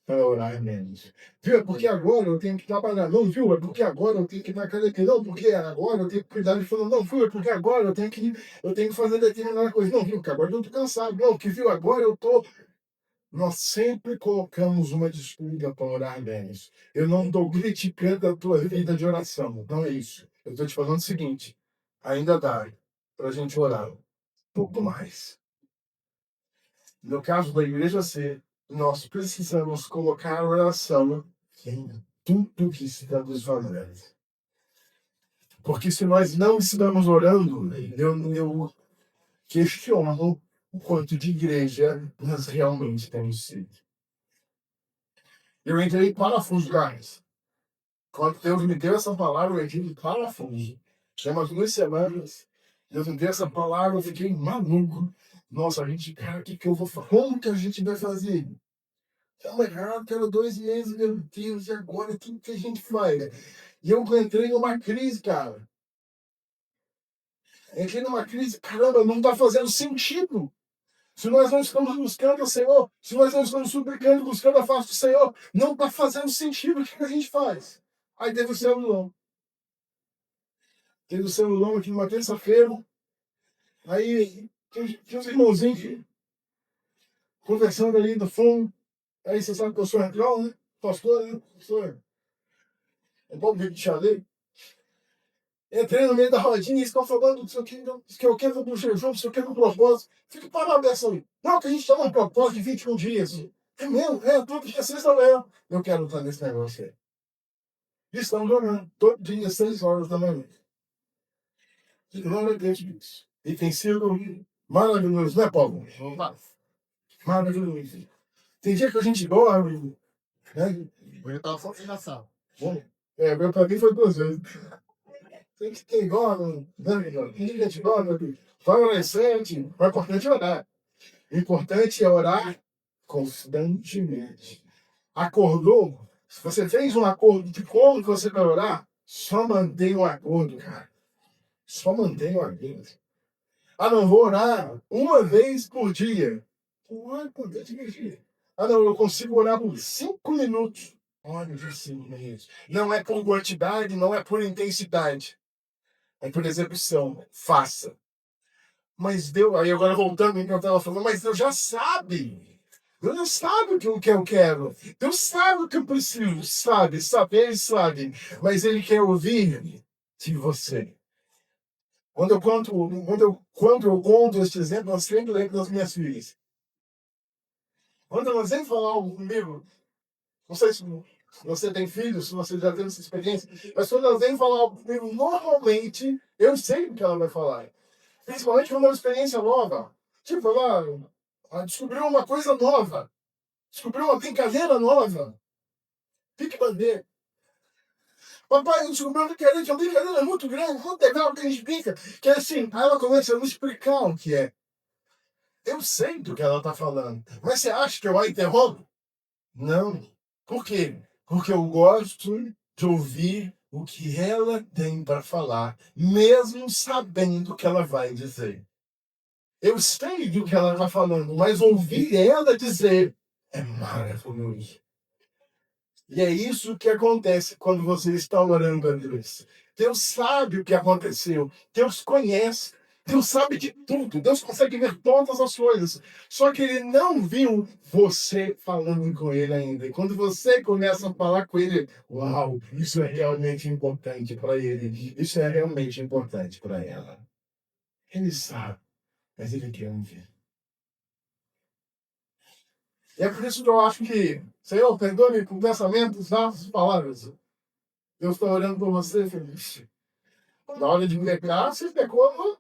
S1: para orar menos. Viu? É porque agora eu tenho que trabalhar. Não, viu? É porque agora eu tenho que ir na academia. Não, porque agora eu tenho que cuidar de fulano. Não, viu? É porque agora eu tenho que fazer determinada coisa. Não, viu? Porque agora eu estou cansado. Não, que viu? Agora eu estou. Nós sempre colocamos uma desculpa para orar menos. Eu não estou criticando a tua vida de oração. Não é isso. Eu estou te falando o seguinte. Ainda dá para a gente orar um pouco mais. No caso da igreja C, nós precisamos colocar a oração em tudo que estamos fazendo. Porque se nós não estamos orando, eu questiono o quanto de igreja nós realmente temos sido. Eu entrei em parafuso, guys. Quando Deus me deu essa palavra, eu entrei em parafuso. Já umas 2 semanas, Deus me deu essa palavra, eu fiquei maluco. Nossa, a gente, cara, o que que eu vou fazer? Como que a gente vai fazer? Tá errado, quero 2 meses, meu Deus, e agora o que a gente faz? E eu entrei numa crise, cara. Entrei numa crise, caramba, não tá fazendo sentido. Se nós não estamos buscando o Senhor, se nós não estamos suplicando, buscando a face do Senhor, não está fazendo sentido. O que a gente faz? Aí teve o celulão. Teve o celulão aqui numa terça-feira. Aí tinha uns irmãozinhos conversando ali no fundo. Aí você sabe que eu sou retrão, né? Pastor, né? Pastor. É bom ver de chaleiro. Entrei no meio da rodinha e eles estão falando do que eu quero do jejum, do que do propósito. Fico parado dessa aí. Não, que a gente está num propósito de 21 dias. É mesmo? É, todo dia, sexta-feira. Eu quero estar nesse negócio aí. Estamos orando todo dia, 6 horas da manhã. Glória a Deus. E tem sido maravilhoso, né, Paulo? Maravilhoso. Tem dia que a gente dorme, né?
S2: Eu tava só na sala.
S1: Bom, meu pra mim foi 2 vezes. Tem que ter dorme, né, Miguel? Tem dia que a gente dorme, vai adolescente, o importante é orar. O importante é orar constantemente. Acordou? Se você fez um acordo de como que você vai orar, só mantenha o acordo, cara. Só mantenha o acordo. Ah, não, vou orar uma vez por dia. Uma por dia. Ah, não, eu consigo orar por 5 minutos. Olha, de 5 minutos. Não é por quantidade, não é por intensidade. É por execução. Faça. Mas Deus, aí agora voltando ao que eu estava falando, mas Deus já sabe. Deus já sabe o que eu quero. Deus sabe o que eu preciso. Ele sabe. Mas Ele quer ouvir de você. Quando eu conto este exemplo, eu sempre lembro das minhas filhas. Quando elas vêm falar algo comigo, não sei se você tem filhos, se você já teve essa experiência, mas quando elas vêm falar algo comigo, normalmente eu sei o que ela vai falar. Principalmente quando é uma experiência nova. Tipo, ela descobriu uma coisa nova. Descobriu uma brincadeira nova. Pique bandeira. Papai, eu descobri uma brincadeira muito grande, muito legal que a gente brinca. Que é assim, aí ela começa a me explicar o que é. Eu sei do que ela está falando. Mas você acha que eu a interrompo? Não. Por quê? Porque eu gosto de ouvir o que ela tem para falar, mesmo sabendo o que ela vai dizer. Eu sei do que ela está falando, mas ouvir ela dizer é maravilhoso. E é isso que acontece quando você está orando a Deus. Deus sabe o que aconteceu. Deus conhece. Deus sabe de tudo. Deus consegue ver todas as coisas. Só que ele não viu você falando com ele ainda. E quando você começa a falar com ele, uau, isso é realmente importante para ele. Isso é realmente importante para ela. Ele sabe, mas ele quer ouvir. E é por isso que eu acho que, Senhor, perdoe-me por pensamentos, atos, palavras. Deus está orando por você, feliz. Na hora de pecar, você pecou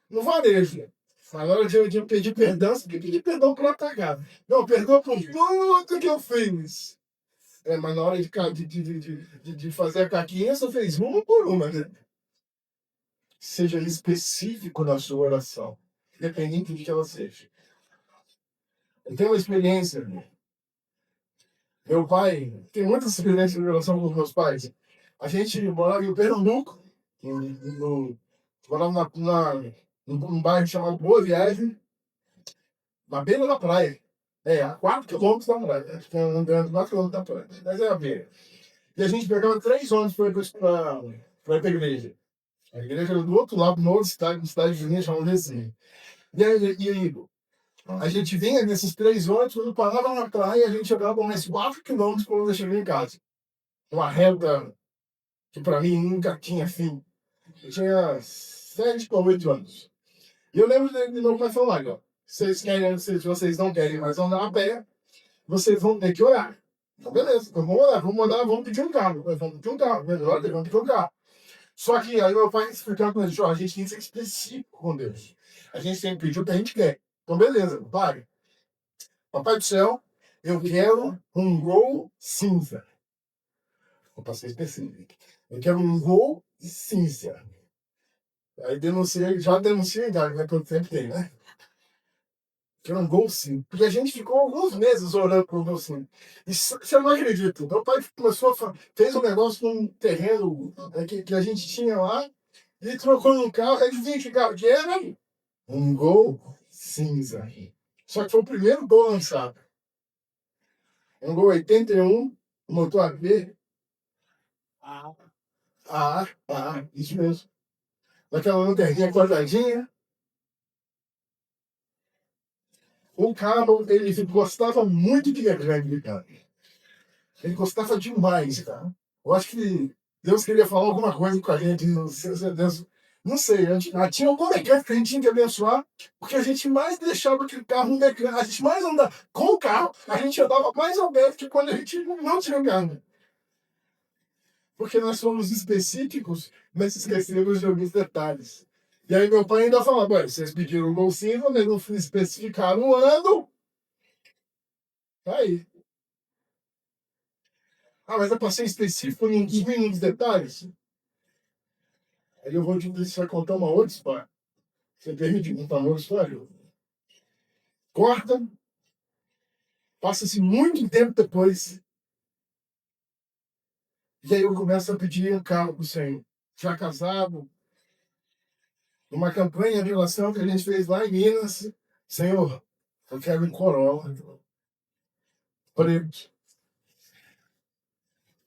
S1: no varejo. Mas na hora de pedir perdão, você tem que pedir perdão por atacar. Não, perdoa por tudo que eu fiz. Mas na hora de fazer a caquinha, você fez uma por uma, né? Seja específico na sua oração, independente de que ela seja. Eu tenho uma experiência. Meu pai, tem muitas experiências em relação com os meus pais. A gente morava em Pernambuco, morava num bairro chamado Boa Viagem, na beira da praia. A 4 quilômetros da praia. Acho que é andando 4 quilômetros da praia. Mas é a beira. E a gente pegava 3 ônibus para ir para a igreja. A igreja era do outro lado, no outro estado, uma cidade vizinha chamada assim. E aí, a gente vinha nesses 3 ônibus, quando parava na praia, a gente andava mais 4 quilômetros quando chegava em casa. Uma reta que para mim nunca tinha fim. Eu tinha 7 para 8 anos. E eu lembro de meu pai falar, ó, se vocês não querem mais andar a pé, vocês vão ter que orar. Então, beleza. Então, vamos pedir um carro. Vamos pedir um carro. Melhor, vamos pedir um carro. Só que aí meu pai explicando com ele, ó, a gente tem que ser específico com Deus. A gente tem que pedir o que a gente quer. Então, beleza, pai. Papai do céu, eu quero um Gol cinza. Vou ser específico. Eu quero um Gol cinza. Aí já denunciei a idade, né? Todo tempo tem, né? Que era um Gol cinza. Porque a gente ficou alguns meses orando por um Gol cinza. E você não acredita. Meu pai começou fez um negócio num terreno que a gente tinha lá. Ele trocou num carro. Adivinha que carro que era? Um Gol cinza. Só que foi o primeiro Gol lançado. Um Gol 81, motor AB. Isso mesmo. Daquela lanterninha quadradinha. O carro, ele gostava muito de grande, cara. Ele gostava demais, cara. Eu acho que Deus queria falar alguma coisa com a gente. Não sei se Deus. Não sei, tinha algum mecânico que a gente tinha que abençoar, porque a gente mais deixava aquele carro no mecânico. A gente mais andava com o carro, a gente andava mais aberto que quando a gente não tinha carro. Porque nós somos específicos, mas esquecemos de alguns detalhes. E aí meu pai ainda falava, vocês pediram um Gol cinza, mas não especificaram o ano. Tá aí. Mas é para ser específico nos mínimos detalhes. Aí eu vou te deixar contar uma outra história. Você permite contar uma outra história? Corta, passa-se muito tempo depois, e aí eu começo a pedir um carro para o Senhor. Já casado, numa campanha de relação que a gente fez lá em Minas. Senhor, eu quero um Corolla preto,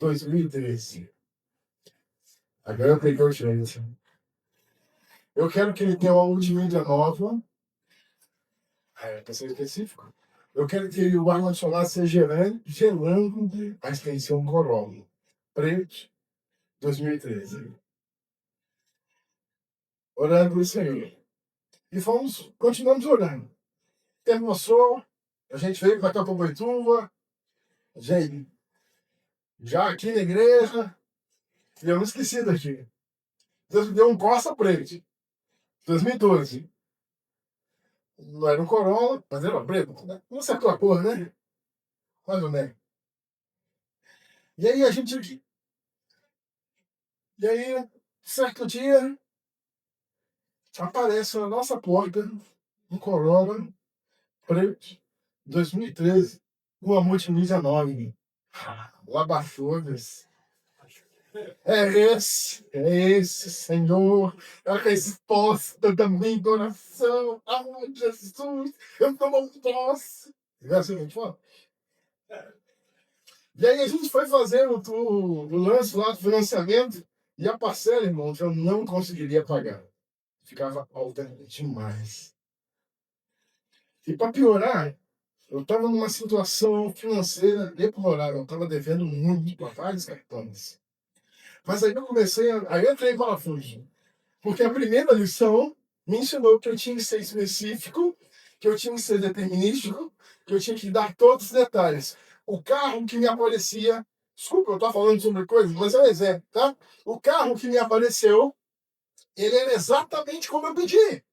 S1: 2013. Agora eu peguei o jeito. Eu quero que ele tenha uma multimídia nova. Para ser específico. Eu quero que o ar-condicionado seja gelando, mas tem que ser um Corolla preto, 2013. Orando o Senhor. E continuamos orando. Terminou, a gente veio para Capoeituva, já aqui na igreja, e eu não esqueci daqui. Deus me deu um Corsa preto, 2012. Não era um Corolla, mas era preto. Né? Não sei a tua cor, né? Mais ou menos. E aí a gente. E aí, certo dia, aparece na nossa porta um Corolla preto, 2013, uma multimídia enorme. Labafouras. É esse, Senhor, a resposta da minha oração. Jesus, eu tô uma posse. É assim que a gente fala? E aí a gente foi fazer o lance lá do financiamento e a parcela, irmão, eu não conseguiria pagar. Ficava alta demais. E para piorar, eu estava numa situação financeira deplorável. Eu estava devendo muito para vários cartões. Mas aí aí eu entrei em parafuso. Porque a primeira lição me ensinou que eu tinha que ser específico, que eu tinha que ser determinístico, que eu tinha que dar todos os detalhes. O carro que me aparecia, desculpa, eu estou falando sobre coisas, mas é um exemplo, tá? O carro que me apareceu, ele era exatamente como eu pedi.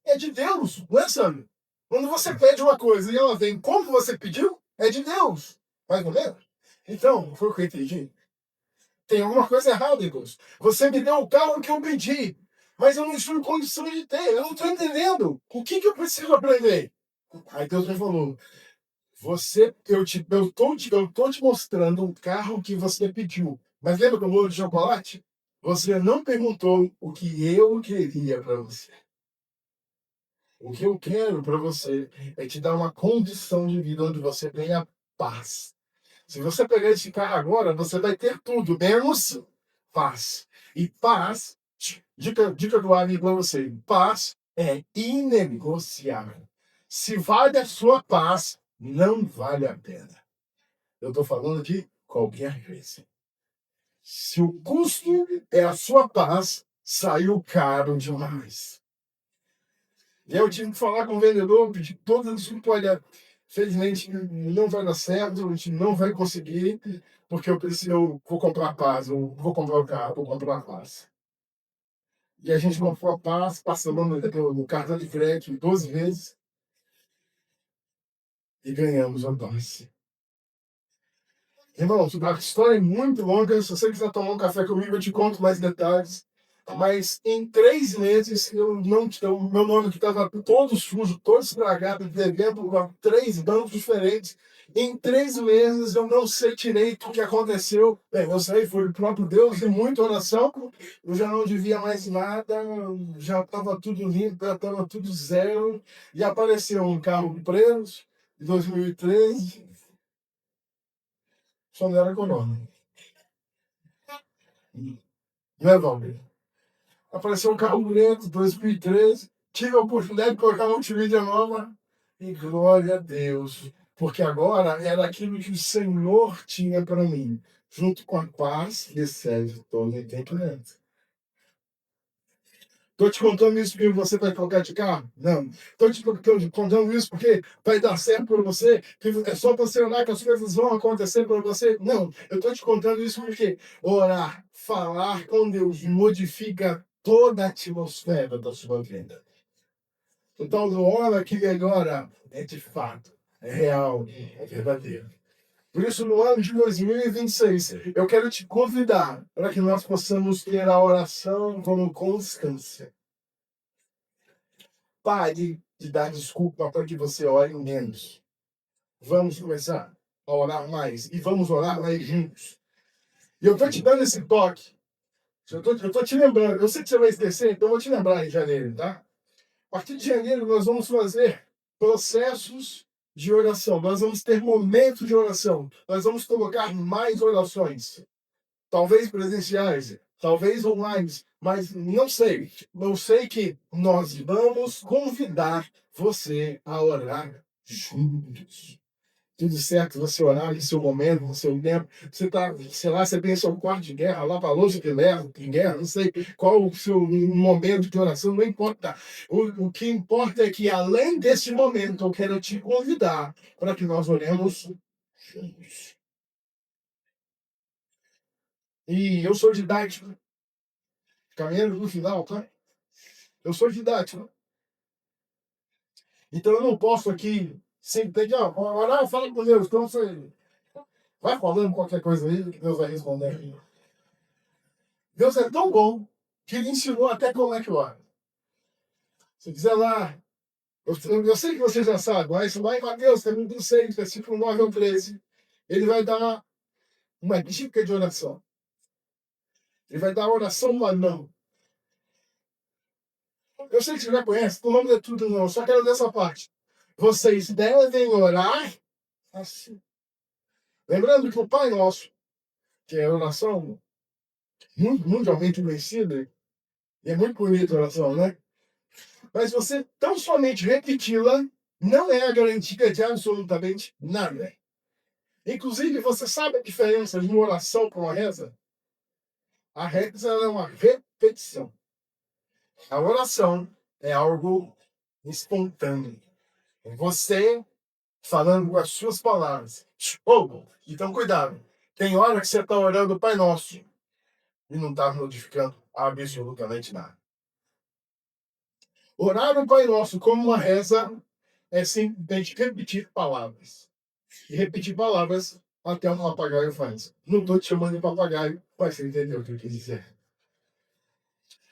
S1: É de Deus, não é, Sandro? Quando você pede uma coisa e ela vem como você pediu, é de Deus. Mais ou menos? Então, foi o que eu entendi. Tem alguma coisa errada, Deus. Você me deu o carro que eu pedi, mas eu não estou em condição de ter. Eu não estou entendendo. O que eu preciso aprender? Aí Deus me falou: eu tô te mostrando um carro que você pediu. Mas lembra do bolo de chocolate? Você não perguntou o que eu queria para você. O que eu quero para você é te dar uma condição de vida onde você tenha paz. Se você pegar esse carro agora, você vai ter tudo, menos paz. E paz, dica do Ari para você, paz é inegociável. Se vale a sua paz, não vale a pena. Eu estou falando de qualquer coisa. Se o custo é a sua paz, saiu caro demais. E eu tive que falar com o vendedor, pedir todas as desculpas. Olha, Felizmente, não vai dar certo, a gente não vai conseguir, porque eu vou comprar paz, eu vou comprar o carro, vou comprar a paz. E a gente comprou a paz, passamos no cartão de crédito 12 vezes e ganhamos a paz. Irmão, a história é muito longa. Se você quiser tomar um café comigo, eu te conto mais detalhes. Mas em 3 meses, meu nome que estava todo sujo, todo estragado, devendo a 3 bancos diferentes. Em 3 meses, eu não sei direito o que aconteceu. Bem, eu sei, foi o próprio Deus e muita oração. Eu já não devia mais nada, já estava tudo limpo, já estava tudo zero. E apareceu um carro preso, em 2013, só não era econômico. Não é, Valdir? Apareceu um carro bonito, 2013. Tive a oportunidade de colocar uma multimídia nova. E glória a Deus. Porque agora era aquilo que o Senhor tinha para mim. Junto com a paz que excede todo entendimento. Estou te contando isso porque você vai trocar de carro? Não. Estou te contando isso porque vai dar certo para você, que é só você orar que as coisas vão acontecer para você? Não. Eu estou te contando isso porque orar, falar com Deus modifica toda a atmosfera da sua vida. Então, ora que agora é de fato, é real, é verdadeiro. Por isso, no ano de 2026, eu quero te convidar para que nós possamos ter a oração como constância. Pare de dar desculpa para que você ore menos. Vamos começar a orar mais e vamos orar mais juntos. E eu estou te dando esse toque. Eu tô te lembrando. Eu sei que você vai esquecer, então eu vou te lembrar em janeiro, tá? A partir de janeiro, nós vamos fazer processos de oração. Nós vamos ter momentos de oração. Nós vamos colocar mais orações. Talvez presenciais, talvez online, mas não sei. Eu sei que nós vamos convidar você a orar juntos. Tudo certo, você orar no seu momento, no seu tempo. Você tá, sei lá, você pensa um quarto de guerra, lá para longe de guerra, não sei qual o seu momento de oração, não importa. O que importa é que, além desse momento, eu quero te convidar para que nós oremos juntos. E eu sou didático, caminhando no final, tá? Eu sou didático. Então eu não posso aqui sempre ter que, orar, fala com Deus. Então você vai falando qualquer coisa aí, que Deus vai responder. Deus é tão bom que ele ensinou até como é que ora. Se quiser lá, eu sei que você já sabe, mas lá em Mateus, capítulo 6, versículo 9 ao 13, ele vai dar uma dica de oração. Ele vai dar a oração do anão. Eu sei que você já conhece, não vamos ler tudo não, só quero dessa parte. Vocês devem orar assim. Lembrando que o Pai Nosso, que é a oração muito mundialmente conhecida, e é muito bonita a oração, né? Mas você tão somente repeti-la não é a garantia de absolutamente nada. Inclusive, você sabe a diferença de uma oração para uma reza? A reza é uma repetição. A oração é algo espontâneo. Você falando com as suas palavras. Então cuidado. Tem hora que você está orando o Pai Nosso e não está modificando absolutamente nada. Orar o Pai Nosso como uma reza é simplesmente repetir palavras. E repetir palavras até um papagaio faz. Não estou te chamando de papagaio, mas você entendeu o que eu quis dizer.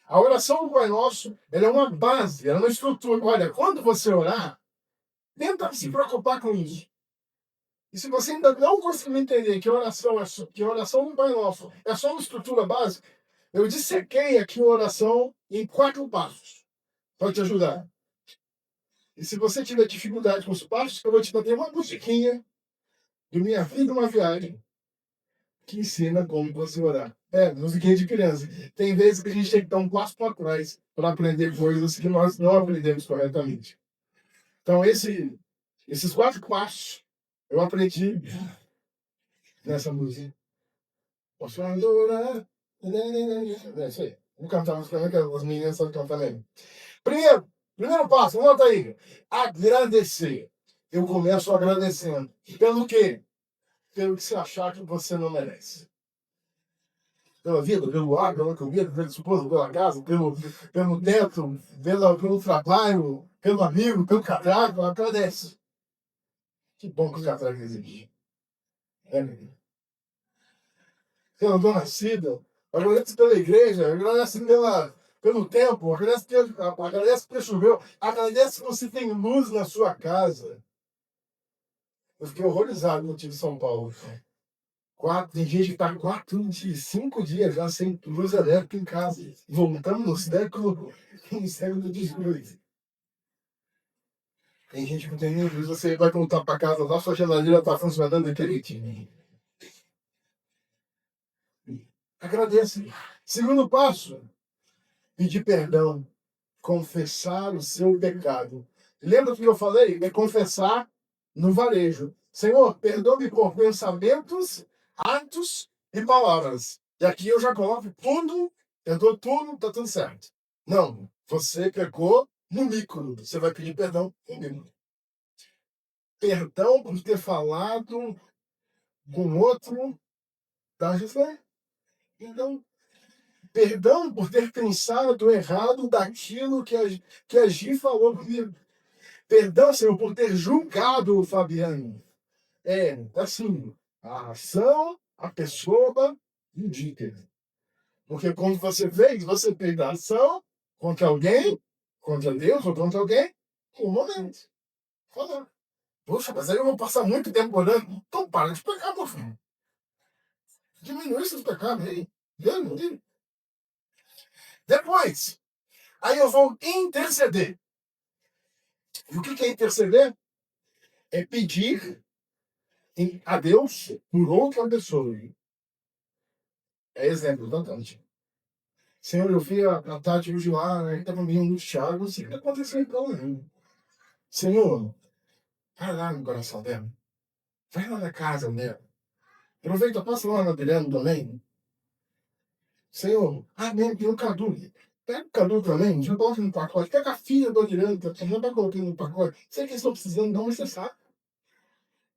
S1: A oração do Pai Nosso, ela é uma base, ela é uma estrutura. Olha, quando você orar, tenta se preocupar com isso. E se você ainda não conseguiu entender que a oração do Pai Nosso é só uma estrutura básica, eu dissequei aqui a oração em 4 passos para te ajudar. E se você tiver dificuldade com os passos, eu vou te dar uma musiquinha do Minha Vida Uma Viagem que ensina como você orar. É, musiquinha de criança. Tem vezes que a gente tem que dar um passo para trás para aprender coisas que nós não aprendemos corretamente. Então, esses 4 passos eu aprendi nessa música. Posso adorar. É isso aí. Vou cantar música que as meninas sabem cantar mesmo. Primeiro passo, anota aí. Agradecer. eu começo agradecendo. Pelo quê? Pelo que você achar que você não merece. Pela vida, pelo ar, pela comida, pela esposa, pela casa, pelo teto, pelo trabalho, pelo amigo, pelo catraco, agradece. Que bom que o catraco existe. É, pela dona Cida, agradece pela igreja, agradece pelo tempo, agradece porque choveu, agradece que você tem luz na sua casa. Eu fiquei horrorizado no time de São Paulo. Tem gente que está 5 dias já sem luz elétrica em casa. Voltamos no século XVIII. Tem gente que não tem nem luz, você vai voltar para casa lá, sua geladeira está funcionando direitinho. Agradeça. Segundo passo, pedir perdão. Confessar o seu pecado. Lembra que eu falei? É confessar no varejo. Senhor, perdoe-me por pensamentos, atos e palavras. E aqui eu já coloco tudo, perdoa tudo, tá tudo certo. Não, você pecou no micro. Você vai pedir perdão no micro. Perdão por ter falado com outro, tá, José? Então, perdão por ter pensado errado daquilo que a Gi falou comigo. Perdão, Senhor, por ter julgado o Fabiano. Assim, a ação, a pessoa indica. Porque quando você fez a ação contra alguém, contra Deus ou contra alguém, um momento. Fala. Poxa, mas aí eu vou passar muito tempo orando. Então para de pecar, meu filho. Diminui esses pecados aí. Deus me livre. Depois, aí eu vou interceder. E o que é interceder? É pedir a Deus por outra pessoa. É exemplo, da Tati. Senhor, eu vi a Tati hoje lá, né? Estava meio angustiado, não sei o que aconteceu então, né? Senhor, vai lá no coração dela. Vai lá na casa dela. Aproveita, passa lá na Adriana também. Senhor, mesmo tem o Cadu. Pega o Cadu também, já coloca no pacote. Pega a filha do Adriano, já vai colocando no pacote. Sei que eles estão precisando, não, mas você sabe.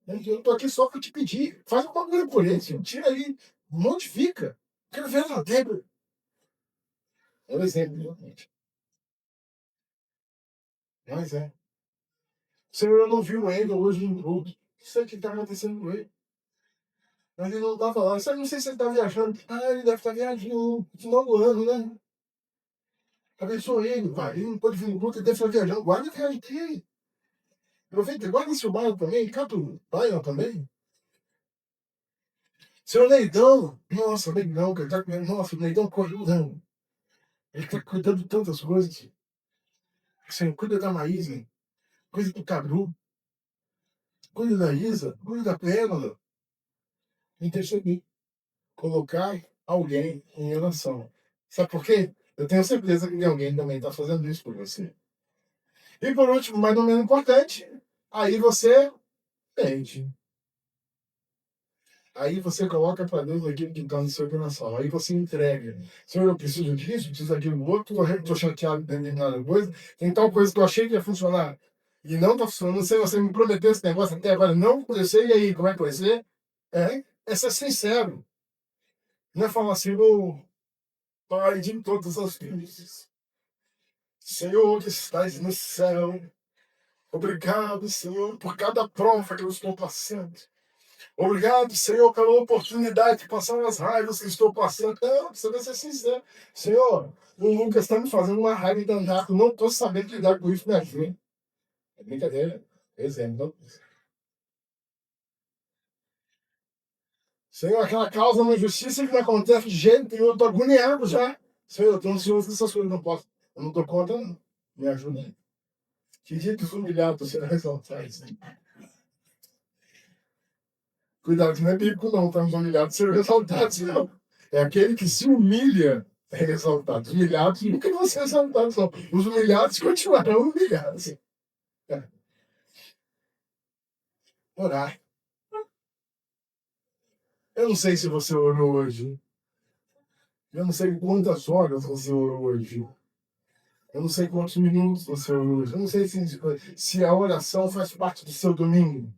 S1: Eu tô aqui só para te pedir. Faz alguma coisa por eles, Senhor. Tira aí, modifica. Quero ver ela dentro. É um exemplo, realmente. Mas é. O Senhor não viu ele hoje no grupo. Isso é que está acontecendo com ele. Mas ele não estava lá. Não sei se ele está viajando. Ele deve estar viajando no final do ano, né? Abençoa ele, pai. Ele não pode vir no grupo, ele deve estar viajando. Guarda a viagem dele. Aproveita, guarda esse bairro também. Cata o bairro também. Seu Neidão. Nossa, o Neidão, que ele tá comendo. Nossa, o Neidão correu, não. Ele está cuidando de tantas coisas. Assim, cuida da Maísa, cuida do Cadu, cuida da Isa, cuida da Pérola. Interceder. Colocar alguém em oração. Sabe por quê? Eu tenho certeza que alguém também está fazendo isso por você. E por último, mas não menos importante, aí você pede. Aí você coloca para Deus aquilo que está no seu coração. Aí você entrega. Senhor, eu preciso disso, preciso daquilo outro, estou chateado com determinada coisa. Tem tal coisa que eu achei que ia funcionar. E não está funcionando. Não sei, você me prometeu esse negócio até agora. Não aconteceu. E aí, como é que vai ser? É ser sincero. Não é falar assim, Pai de todas as coisas. Senhor que estás no céu, obrigado, Senhor, por cada prova que eu estou passando. Obrigado, Senhor, pela oportunidade de passar as raivas que estou passando. Não, você vai ser sincero. Senhor, o Lucas está me fazendo uma raiva danada. Não estou sabendo lidar com isso, me ajuda. É brincadeira. Exemplo. Senhor, aquela causa na justiça que não acontece de jeito nenhum. Eu estou agoniado já. Senhor, eu estou ansioso dessas coisas. Não posso. Eu não estou conta, não. Me ajuda. Que dia que humilhado será exaltado. Cuidado, que não é bíblico, não. Estamos humilhados serão exaltados, não. É aquele que se humilha é exaltado. Os humilhados nunca vão ser exaltados, não. Os humilhados continuarão humilhados. É. Orar. Eu não sei se você orou hoje. Eu não sei quantas horas você orou hoje. Eu não sei quantos minutos você usa. Eu não sei se a oração faz parte do seu domingo.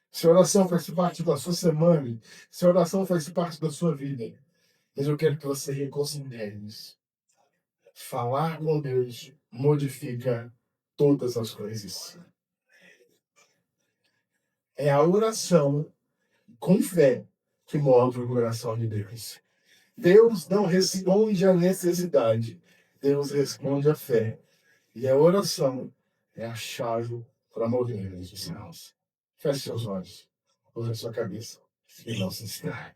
S1: Se a oração faz parte da sua semana. Se a oração faz parte da sua vida. Mas eu quero que você reconsidere isso. Falar com Deus modifica todas as coisas. É a oração com fé que move o coração de Deus. Deus não responde à necessidade. Deus responde à fé. E a oração é a chave para mover os céus. Feche seus olhos. Use a sua cabeça. E não se distraia.